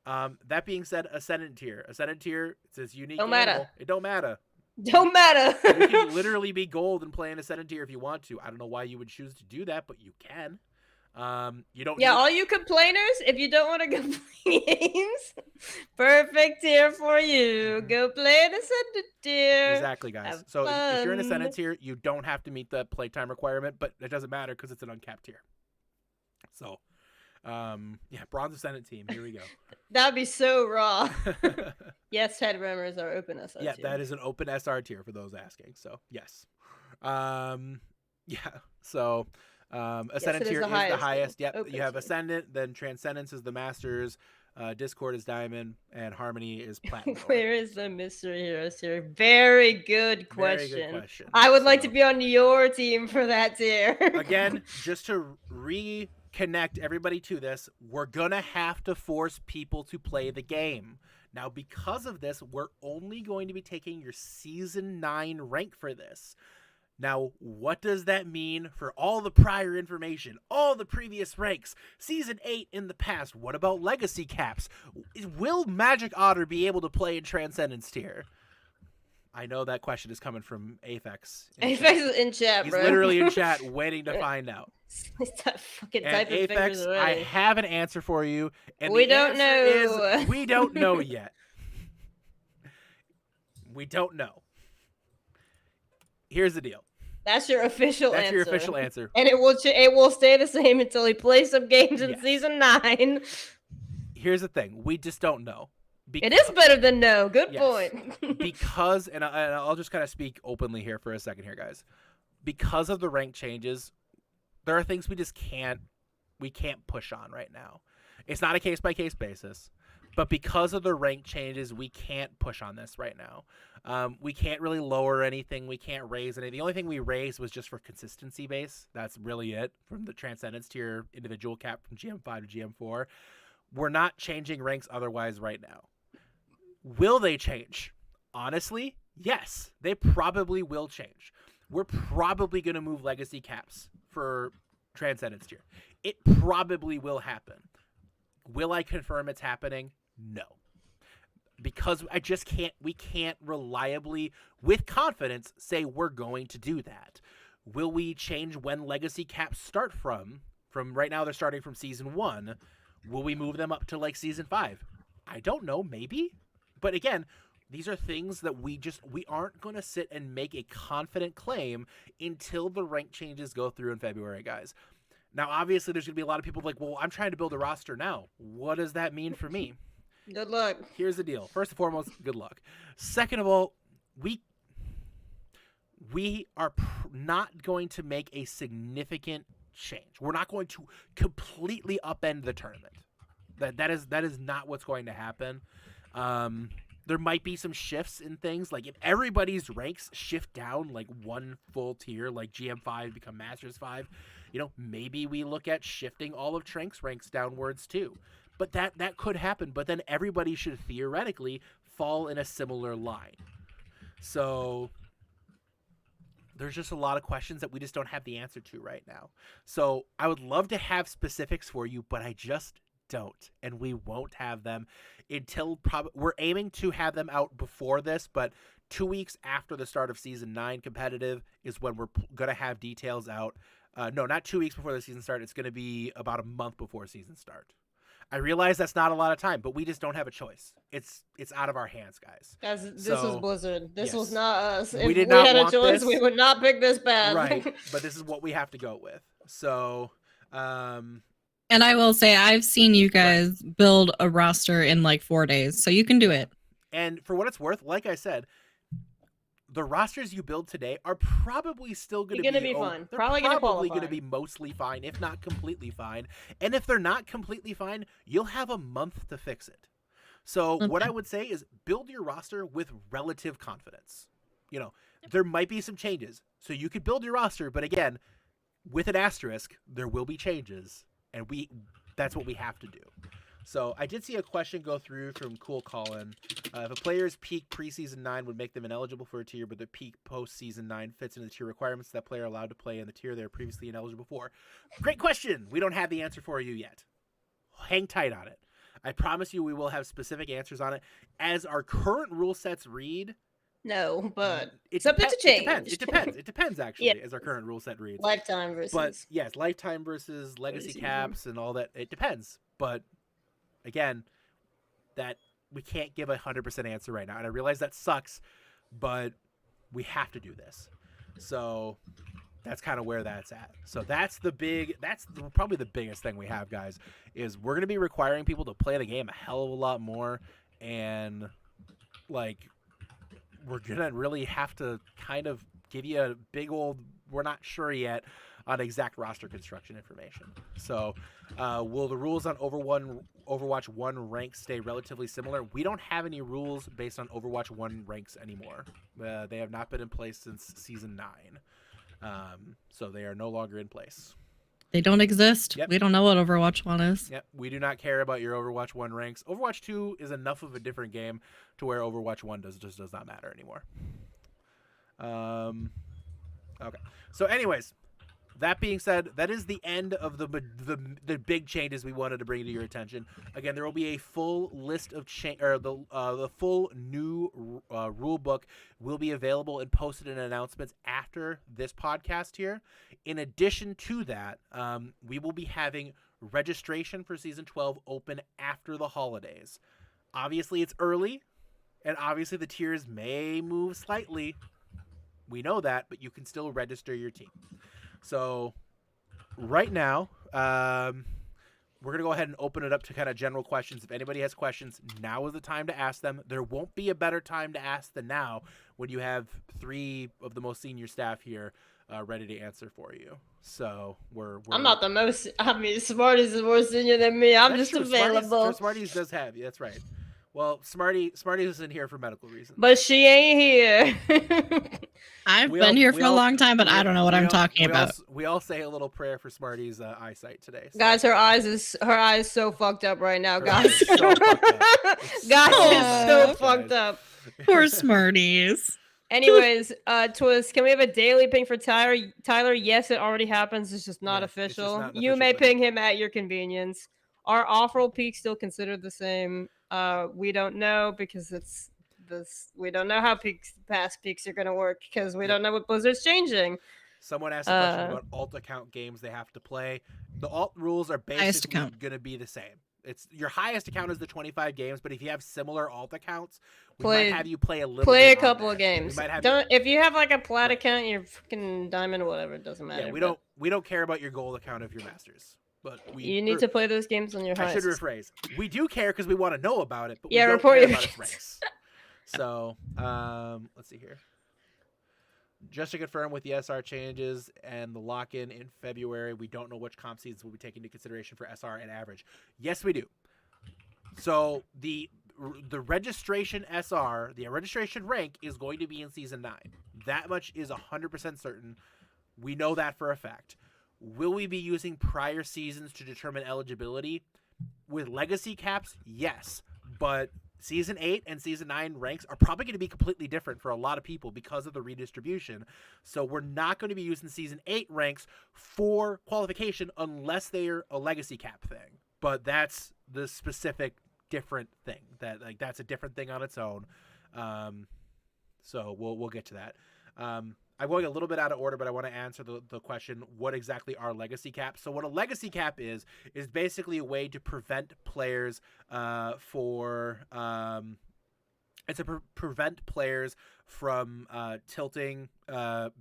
That being said, Ascendant tier. Ascendant tier, it says unique Don't animal. matter. It don't matter. Don't matter. You can literally be gold and play in Ascendant tier if you want to. I don't know why you would choose to do that, but you can. You don't. Yeah, all you complainers, if you don't want to go play games, perfect tier for you. Go play an Ascendant tier. Exactly, guys. Have So if you're in fun. Ascendant tier, you don't have to meet the playtime requirement, but it doesn't matter because it's an uncapped tier. So, yeah, Bronze Ascendant team. Here we go. That'd be so raw. Yes, head runners are open SR Yeah, tier. that is an open SR tier for those asking. So yes. Yeah. So Ascendant it is tier the is the highest, highest. though. Yep. Open You have tier. Ascendant, then Transcendence is the Masters, Discord is Diamond, and Harmony is Platinum. Where is the mystery heroes here? Very good question. Very good question. I would like to So- be on your team for that tier. Again, just to reconnect everybody to this, we're gonna have to force people to play the game. Now, because of this, we're only going to be taking your Season 9 rank for this. Now, what does that mean for all the prior information, all the previous ranks, Season 8 in the past? What about legacy caps? Will Magic Otter be able to play in Transcendence tier? I know that question is coming from Aphex. Aphex is in chat, He's bro. literally in chat waiting to find out. Stop fucking And typing fingers Aphex, I already. have an answer for you. And We the don't answer know. is we don't know yet. We don't know. Here's the deal. That's your official That's answer. your official answer. And it will stay the same until he plays some games in Yes. season 9. Here's the thing. We just don't know. It is better than no. Good Yes. point. Because, and I'll just kind of speak openly here for a second here, guys. Because of the rank changes, there are things we can't push on right now. It's not a case-by-case basis. But because of the rank changes, we can't push on this right now. We can't really lower anything. We can't raise anything. The only thing we raised was just for consistency base. That's really it. From the Transcendence tier individual cap from GM5 to GM4. We're not changing ranks otherwise right now. Will they change? Honestly, yes. They probably will change. We're probably going to move legacy caps for Transcendence tier. It probably will happen. Will I confirm it's happening? No. Because we can't reliably, with confidence, say we're going to do that. Will we change when legacy caps start from? From right now, they're starting from season 1. Will we move them up to like season 5? I don't know, maybe. But again, these are things that we aren't going to sit and make a confident claim until the rank changes go through in February, guys. Now, obviously, there's going to be a lot of people like, well, I'm trying to build a roster now. What does that mean for me? Good luck. Here's the deal. First and foremost, good luck. Second of all, we are not going to make a significant change. We're not going to completely upend the tournament. That is not what's going to happen. There might be some shifts in things. Like if everybody's ranks shift down like one full tier, like GM5 become Masters 5, maybe we look at shifting all of Trank's ranks downwards too. But that could happen. But then everybody should theoretically fall in a similar line. So there's just a lot of questions that we just don't have the answer to right now. So I would love to have specifics for you, but I just don't, and we won't have them until we're aiming to have them out before this, but 2 weeks after the start of season 9 competitive is when we're gonna have details out. No, not 2 weeks before the season start. It's gonna be about a month before season start. I realize that's not a lot of time, but we just don't have a choice. It's out of our hands, guys. Guys, this was Blizzard. This was yes. not us. We If did we not had a want choice, this. we would not pick this path. Right, but this is what we have to go with. So, And I will say, I've seen you guys build a roster in like 4 days, so you can do it. And for what it's worth, like I said, the rosters you build today are probably still going to be fine. They're Probably going gonna to be mostly fine, if not completely fine. And if they're not completely fine, you'll have a month to fix it. So what I would say is build your roster with relative confidence. There might be some changes. So you could build your roster, but again, with an asterisk, there will be changes. And that's what we have to do. So I did see a question go through from Cool Colin. If a player's peak preseason 9 would make them ineligible for a tier, but their peak postseason 9 fits into the tier requirements, that player allowed to play in the tier they were previously ineligible for. Great question. We don't have the answer for you yet. Hang tight on it. I promise you we will have specific answers on it. As our current rule sets read, No, but it something to change. It depends. It depends actually, as our current rule set reads. Lifetime versus. But yes, lifetime versus legacy caps and all that. It depends. But again, that we can't give 100% answer right now. And I realize that sucks, but we have to do this. So that's kind of where that's at. So that's probably the biggest thing we have, guys, is we're going to be requiring people to play the game a hell of a lot more. And like, we're going to really have to kind of give you a big old, we're not sure yet on exact roster construction information. So will the rules on Overwatch 1 ranks stay relatively similar? We don't have any rules based on Overwatch 1 ranks anymore. They have not been in place since Season 9. So they are no longer in place. They don't exist. Yep. We don't know what Overwatch 1 is. Yep, we do not care about your Overwatch 1 ranks. Overwatch 2 is enough of a different game to where Overwatch 1 just does not matter anymore. Okay. So anyways, that being said, that is the end of the big changes we wanted to bring to your attention. Again, there will be a full list of the full new rule book will be available and posted in announcements after this podcast here. In addition to that, we will be having registration for Season 12 open after the holidays. Obviously, it's early, and obviously the tiers may move slightly. We know that, but you can still register your team. So right now, we're going to go ahead and open it up to kind of general questions. If anybody has questions, now is the time to ask them. There won't be a better time to ask than now when you have 3 of the most senior staff here ready to answer for you. So I'm not the most, Smarties is more senior than me. I'm just available. Smarties does have you. That's right. Well, Smarties isn't here for medical reasons. But she ain't here. I've been here for a long time, but I don't know what I'm talking about. We all say a little prayer for Smarties' eyesight today. So. Guys, her eyes so fucked up right now, guys. So fucked up. Poor Smarties. Anyways, Twist, can we have a daily ping for Tyler? Yes, it already happens. It's just not official. You may ping him at your convenience. Are off-roll peaks still considered the same? We don't know because it's this. We don't know how past peaks are going to work because we don't know what Blizzard's changing. Someone asked a question about alt account games they have to play. The alt rules are basically going to be the same. It's your highest account is the 25 games, but if you have similar alt accounts, we might have you play a couple of games. If you have like a plat account, you're fucking diamond or whatever, it doesn't matter. Yeah, we don't care about your gold account if you're masters. But you need to play those games on your highest. I should rephrase. We do care because we want to know about it, but we don't report care about its ranks. So, let's see here. Just to confirm with the SR changes and the lock-in in February, we don't know which comp seasons will be taken into consideration for SR and average. Yes, we do. So the registration SR, the registration rank, is going to be in Season 9. That much is 100% certain. We know that for a fact. Will we be using prior seasons to determine eligibility? With legacy caps, yes. But Season 8 and Season 9 ranks are probably going to be completely different for a lot of people because of the redistribution. So we're not going to be using Season 8 ranks for qualification unless they're a legacy cap thing. But that's the specific different thing. That's a different thing on its own. So we'll get to that. I'm going a little bit out of order, but I want to answer the question, what exactly are legacy caps? So what a legacy cap is basically a way to prevent players prevent players from tilting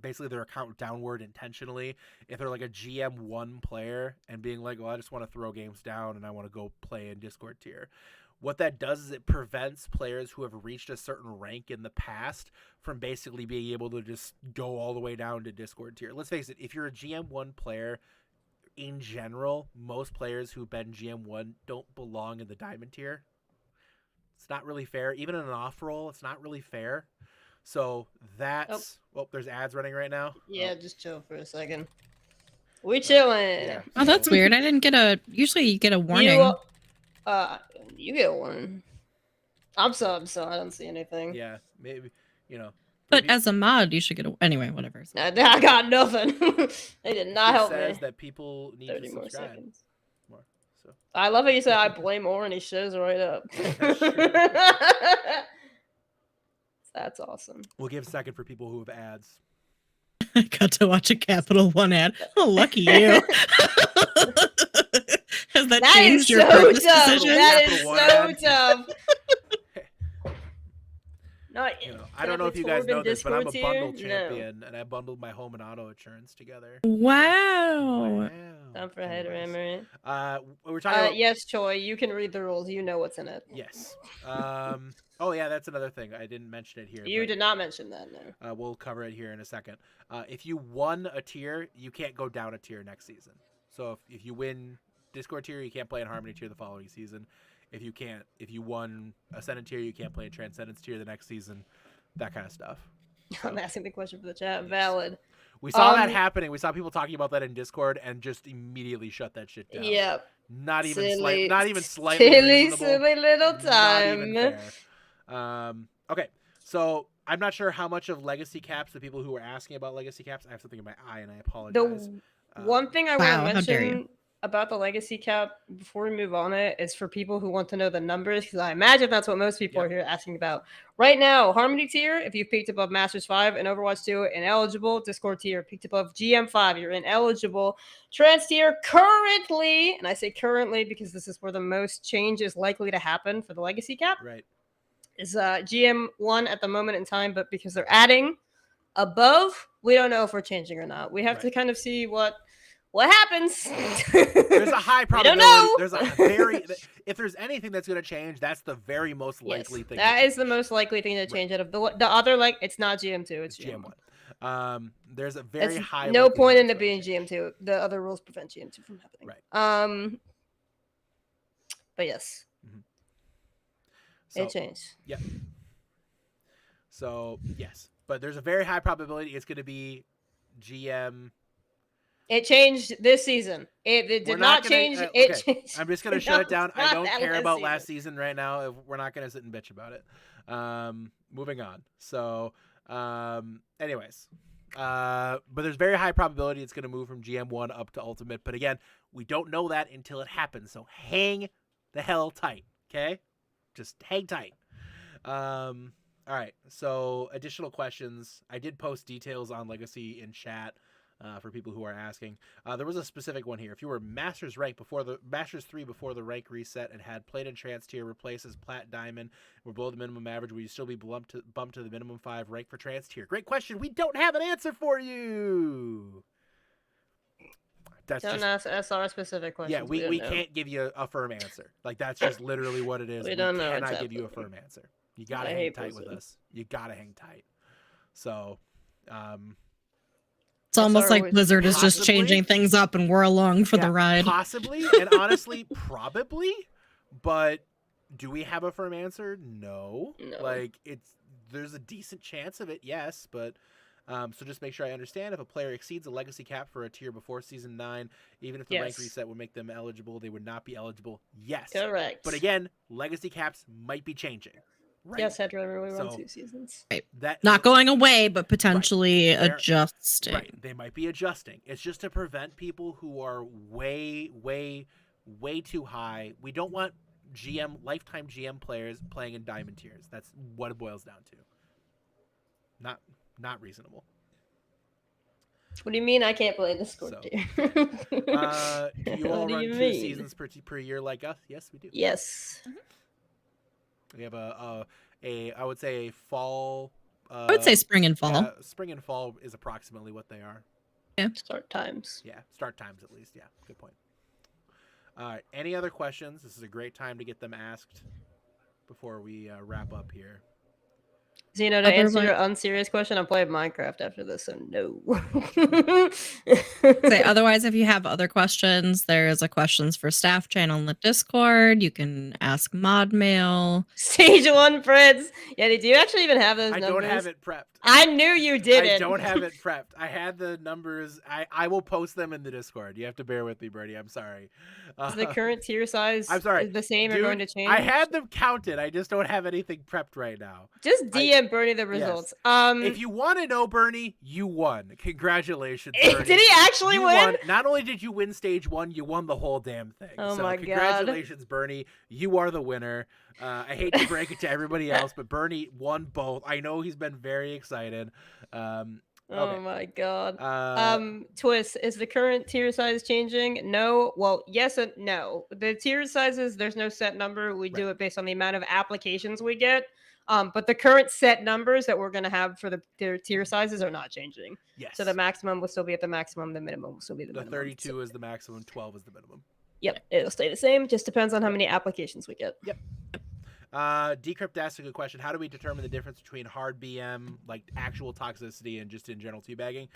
basically their account downward intentionally. If they're like a GM1 player and being like, well, I just want to throw games down and I want to go play in Discord tier. What that does is it prevents players who have reached a certain rank in the past from basically being able to just go all the way down to Discord tier. Let's face it, if you're a GM1 player, in general, most players who've been GM1 don't belong in the Diamond tier. It's not really fair. Even in an off-roll, it's not really fair. So that's... Oh, there's ads running right now. Yeah, just chill for a second. We chilling. Yeah. Oh, that's weird. I didn't get a... Usually you get a warning. You get one. I'm sub, so I don't see anything. Yeah, maybe, you know. But as a mod, you should get a... Anyway, whatever. I got nothing. They did not help me. It says that people need 30 to more subscribe. seconds. More, so. I love how you said I blame Oren. He shows right up. That's awesome. We'll give a second for people who have ads. I got to watch a Capital One ad. Oh, lucky you. Has that changed your purchase decision? That is so tough. No, I don't know if you guys know this, but I'm a bundle champion, and I bundled my home and auto insurance together. Wow. Time for head memory. We're talking about... Yes, Choi, you can read the rules. You know what's in it. Yes. Oh, yeah, that's another thing. I didn't mention it here. You did not mention that, no. We'll cover it here in a second. If you won a tier, you can't go down a tier next season. So if you win Discord tier, you can't play in Harmony tier the following season. If you won Ascendant tier, you can't play in Transcendence tier the next season. That kind of stuff. So, I'm asking the question for the chat. Yes. Valid. We saw that happening. We saw people talking about that in Discord and just immediately shut that shit down. Yep. Not even slightly silly little time. Not even fair. Okay, so I'm not sure how much of legacy caps, the people who are asking about legacy caps, I have something in my eye and I apologize. The one thing I want to mention about the legacy cap before we move on is for people who want to know the numbers, because I imagine that's what most people are here asking about. Right now, Harmony tier, if you peaked above Masters 5 and Overwatch 2, ineligible. Discord tier, peaked above GM 5, you're ineligible. Trans tier, currently, and I say currently because this is where the most change is likely to happen for the legacy cap. Right. Is GM 1 at the moment in time, but because they're adding above, we don't know if we're changing or not. We have to kind of see what happens. There's a high probability. There's a very... If there's anything that's going to change, that's the very most likely thing. That is the most likely thing to change. Out of the other, like, it's not GM2, it's GM1. There's a very high... No point in it being GM2. The other rules prevent GM2 from happening. Right. But yes. Mm-hmm. So, it changed. Yep. So, yes. But there's a very high probability it's going to be GM... It changed this season. It did not change. It changed. I'm just going to shut it down. I don't care about last season right now. We're not going to sit and bitch about it. Moving on. So, anyways. But there's very high probability it's going to move from GM1 up to Ultimate. But again, we don't know that until it happens. So hang the hell tight. Okay? Just hang tight. All right. So additional questions. I did post details on Legacy in chat. For people who are asking, there was a specific one here. If you were Masters rank before the Masters 3 before the rank reset and had Plate and Trans tier replaced as Plat Diamond, were below the minimum average, would you still be bumped to the minimum 5 rank for Trans tier? Great question. We don't have an answer for you. That's don't ask SR specific questions. Yeah, we can't give you a firm answer. Like that's just literally what it is. We don't know. Cannot give you a firm answer. You gotta hang tight with us. You gotta hang tight. So, it's almost like Blizzard is just changing things up and we're along for the ride. Possibly, and honestly, probably. But do we have a firm answer? No. Like, there's a decent chance of it, yes. But, so just make sure I understand. If a player exceeds a legacy cap for a tier before Season 9, even if the rank reset would make them eligible, they would not be eligible. Yes. Correct. But again, legacy caps might be changing. Right. Yes, I'd rather we run 2 seasons. Right. Not going away, but potentially adjusting. Right. They might be adjusting. It's just to prevent people who are way, way, way too high. We don't want lifetime GM players playing in diamond tiers. That's what it boils down to. Not reasonable. What do you mean I can't play Discord tier? Do you all run 2 seasons per year like us? Yes, we do. Yes. Mm-hmm. We have I would say a fall. I would say spring and fall. Spring and fall is approximately what they are. Yeah. Start times. Yeah, start times at least. Yeah, good point. All right. Any other questions? This is a great time to get them asked before we wrap up here. Zeno, to answer your unserious question, I'm playing Minecraft after this, so no. Otherwise, if you have other questions, there's a questions for staff channel in the Discord. You can ask mod mail. Stage 1 Fritz. Yeti, do you actually even have those numbers? I don't have it prepped. I knew you didn't. I don't have it prepped. I had the numbers. I will post them in the Discord. You have to bear with me, Bernie. I'm sorry. Is the current tier size I'm sorry. the same Dude, or going to change? I had them counted. I just don't have anything prepped right now. Just DM Bernie the results. Yes. If you want to know, Bernie, you won. Congratulations, Bernie. Did he actually win? Won. Not only did you win stage 1, you won the whole damn thing. Oh my god. Congratulations, Bernie. You are the winner. I hate to break it to everybody else, but Bernie won both. I know he's been very excited. Okay. Oh my god. Twist, is the current tier size changing? No. Well, yes and no. The tier sizes, there's no set number. We do it based on the amount of applications we get. But the current set numbers that we're going to have for the tier sizes are not changing. Yes. So the maximum will still be at the maximum. The minimum will still be the minimum. 32 is the maximum. 12 is the minimum. Yep. It'll stay the same. Just depends on how many applications we get. Yep. Decrypt asked a good question. How do we determine the difference between hard BM, like actual toxicity, and just in general teabagging?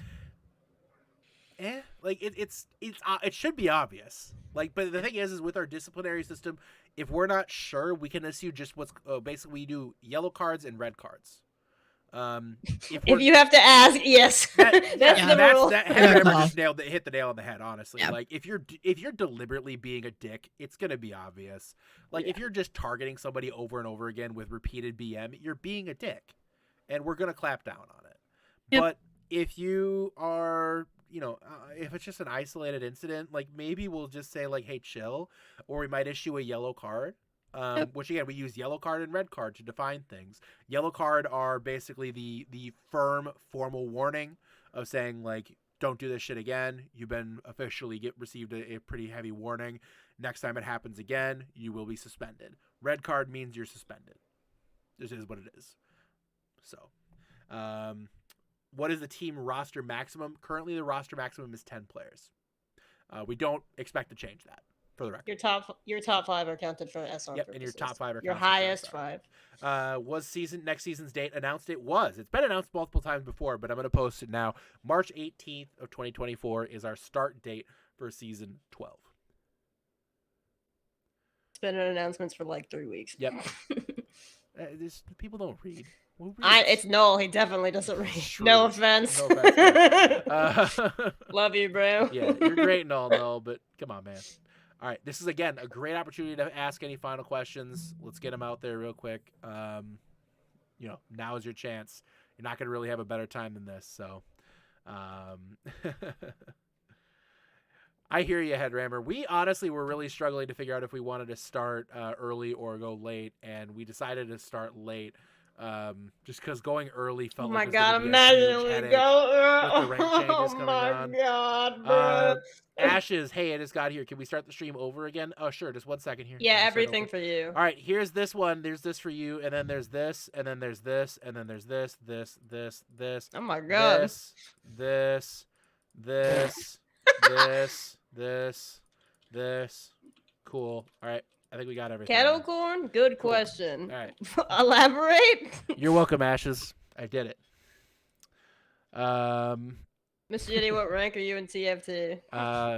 Like it should be obvious. Like, but the thing is with our disciplinary system, if we're not sure, we can issue just what's basically we do yellow cards and red cards. If you have to ask, yes, that's the rule. Just hit the nail on the head. Honestly, like if you're deliberately being a dick, it's gonna be obvious. Like if you're just targeting somebody over and over again with repeated BM, you're being a dick, and we're gonna clap down on it. Yep. But if you are, if it's just an isolated incident, like maybe we'll just say like, hey, chill, or we might issue a yellow card. Which again, we use yellow card and red card to define things. Yellow card are basically the firm formal warning of saying like, don't do this shit again. You've been officially received a pretty heavy warning. Next time it happens again, you will be suspended. Red card means you're suspended. This is what it is. So, what is the team roster maximum? Currently, the roster maximum is 10 players. We don't expect to change that. For the record. Your top 5 are counted for SR. Yep, and your top 5 are your highest 5. Was next season's date announced? It was. It's been announced multiple times before, but I'm going to post it now. March 18th of 2024 is our start date for season 12. It's been in announcements for like 3 weeks. Yep. People don't read. It's Noel. He definitely doesn't read. No offense. No offense. Love you, bro. Yeah, you're great and all, Noel, but come on, man. All right, this is, again, a great opportunity to ask any final questions. Let's get them out there real quick. Now is your chance. You're not going to really have a better time than this. So, I hear you, Headrammer. We honestly were really struggling to figure out if we wanted to start early or go late, and we decided to start late. Just because going early felt like it was gonna be a huge headache with the rank changes coming on. God, bro. Ashes, hey, I just got here. Can we start the stream over again? Oh, sure. Just 1 second here. Yeah, everything for you. All right, here's this one. There's this for you, and then there's this, and then there's this, and then there's this. Oh my god. This. Cool. All right. I think we got everything. Kettle corn? Good question. All right. Elaborate? You're welcome, Ashes. I did it. MisterYeti, what rank are you in TFT?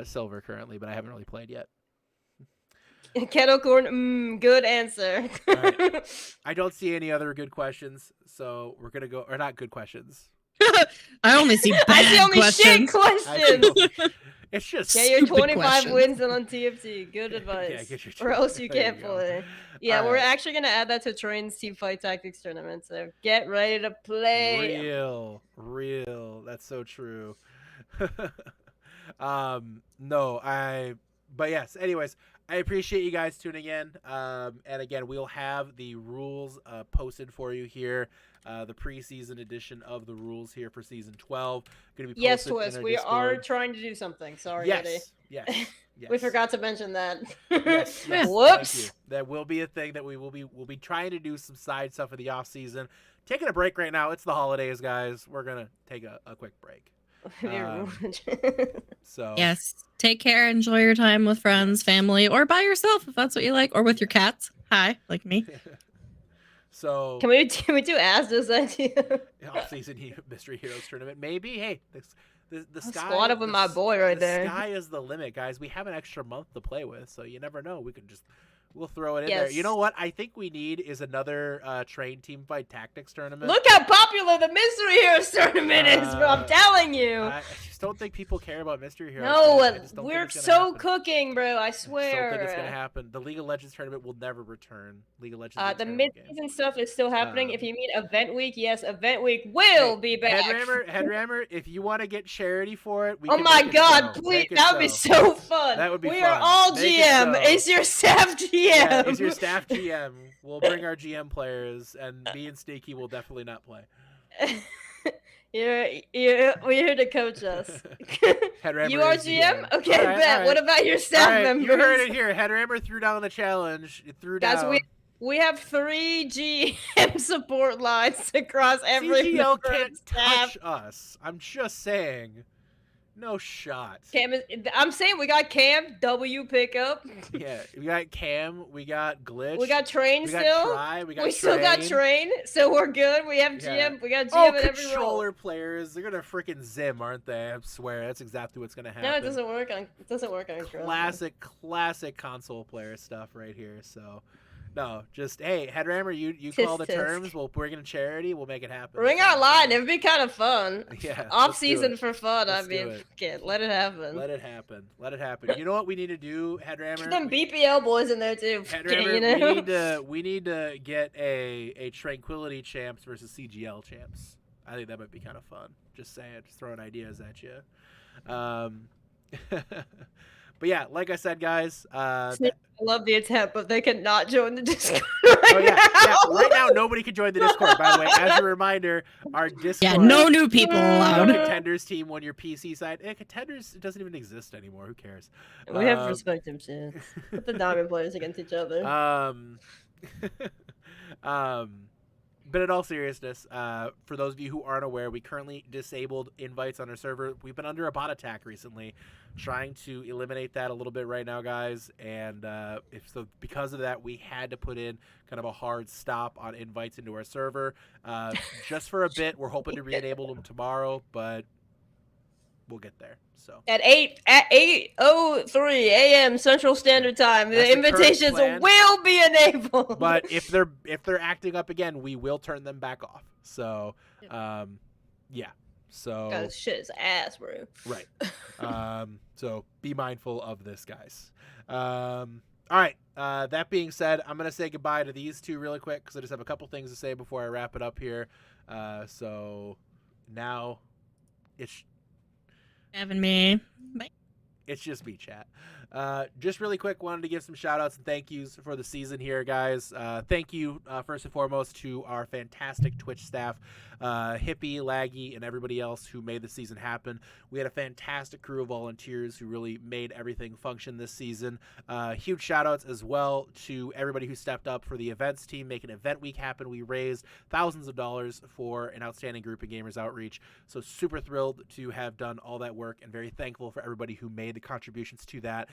Silver currently, but I haven't really played yet. Kettle corn, good answer. All right. I don't see any other good questions, so we're gonna go, or not good questions. I only see bad I see only questions. shit questions. It's just get your 25 questions. wins and on TFT. Good advice. Yeah, or else you can't play. Yeah, we're right. actually gonna add that to Train's Team Fight Tactics tournament. So get ready to play. Real. That's so true. But yes. Anyways, I appreciate you guys tuning in. And again, we'll have the rules posted for you here. The preseason edition of the rules here for season 12. Going to be yes, posted Twist. We are trying to do something. Sorry, Yeti. Yes. We forgot to mention that. Yes. Whoops. That will be a thing that we'll be trying to do some side stuff in the off season. Taking a break right now. It's the holidays, guys. We're gonna take a quick break. So yes, take care. Enjoy your time with friends, family, or by yourself if that's what you like, or with your cats. Hi, like me. So can we do Asda's idea? Off-season Mystery Heroes tournament, maybe. Hey, the sky. Squad up with my boy right there. The sky is the limit, guys. We have an extra month to play with, so you never know. We'll throw it in there. You know what? I think we need is another train team fight tactics tournament. Look how popular the Mystery Heroes tournament is, bro. I'm telling you. I just don't think people care about Mystery Heroes. No, we're so cooking, bro. I swear. I don't think it's gonna happen. The League of Legends tournament will never return. League of Legends. The mid-season stuff is still happening. If you mean event week, yes, event week will be back. Headrammer, if you want to get charity for it, oh my God, please, that would be so fun. That would be fun. We are all GM. It's your staff GM. Yeah, it's your staff GM. We'll bring our GM players, and me and Sneaky will definitely not play. We're here to coach us. You are GM? Okay, all right, bet. Right. What about your staff members? You heard it here. Headrammer threw down the challenge. It threw down. Guys, we have 3 GM support lines across every CGL can't touch us. I'm just saying. No shot. I'm saying we got Cam, W pickup. Yeah, we got Cam, we got Glitch. We got Train still. We still got Train, so we're good. We have GM. We got GM at every role. Controller players, they're gonna freaking zim, aren't they? I swear, that's exactly what's gonna happen. No, it doesn't work on. Classic console player stuff right here. So. No, just hey, Headrammer, you call the terms. We'll bring in charity. We'll make it happen. Bring our line. It would be kind of fun. Yeah, off season for fun. I mean, let it happen. Let it happen. Let it happen. You know what we need to do, Headrammer? Get them BPL boys in there too. Headrammer, we need to get a Tranquility champs versus CGL champs. I think that might be kind of fun. Just saying, just throwing ideas at you. But yeah, like I said, guys. I love the attempt, but they cannot join the Discord. Right now, nobody can join the Discord. By the way, as a reminder, our Discord. Yeah, no new people allowed. Contenders team on your PC side. Contenders doesn't even exist anymore. Who cares? We have respective shit. Put the diamond players against each other. But in all seriousness, for those of you who aren't aware, we currently disabled invites on our server. We've been under a bot attack recently, trying to eliminate that a little bit right now, guys. And because of that, we had to put in kind of a hard stop on invites into our server. Just for a bit, we're hoping to re-enable them tomorrow, but we'll get there. So at 8:03 a.m. Central Standard Time, the invitations will be enabled. But if they're acting up again, we will turn them back off. So, yeah. So God, shit is ass, bro. Right. So be mindful of this, guys. All right. That being said, I'm gonna say goodbye to these two really quick because I just have a couple things to say before I wrap it up here. So now it's. Having me. Bye. It's just me, chat. Just really quick, wanted to give some shout outs and thank yous for the season here, guys. Thank you, first and foremost, to our fantastic Twitch staff, Hippie, Laggy, and everybody else who made the season happen. We had a fantastic crew of volunteers who really made everything function this season. Huge shout outs as well to everybody who stepped up for the events team, making Event Week happen. We raised thousands of dollars for an outstanding group of gamers outreach. So super thrilled to have done all that work and very thankful for everybody who made the contributions to that.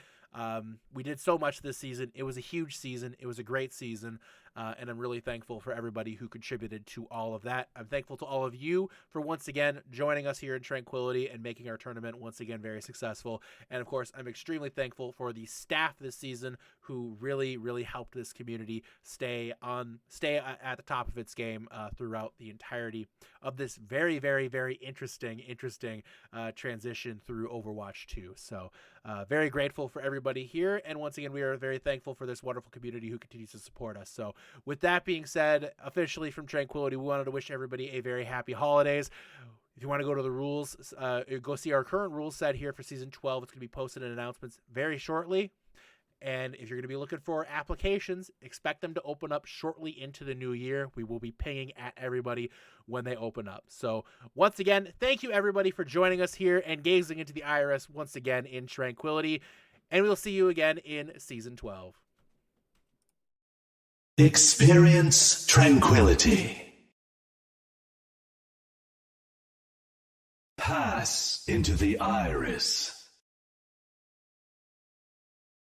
We did so much this season. It was a huge season. It was a great season. And I'm really thankful for everybody who contributed to all of that. I'm thankful to all of you for once again joining us here in Tranquility and making our tournament once again very successful. And of course, I'm extremely thankful for the staff this season who really, really helped this community stay at the top of its game throughout the entirety of this very, very, very interesting transition through Overwatch 2. So very grateful for everybody here. And once again, we are very thankful for this wonderful community who continues to support us. So with that being said, officially from Tranquility, we wanted to wish everybody a very happy holidays. If you want to go to the rules, go see our current rules set here for Season 12. It's going to be posted in announcements very shortly. And if you're going to be looking for applications, expect them to open up shortly into the new year. We will be pinging at everybody when they open up. So once again, thank you everybody for joining us here and gazing into the IRS once again in Tranquility. And we'll see you again in Season 12. Experience tranquility. Pass into the iris.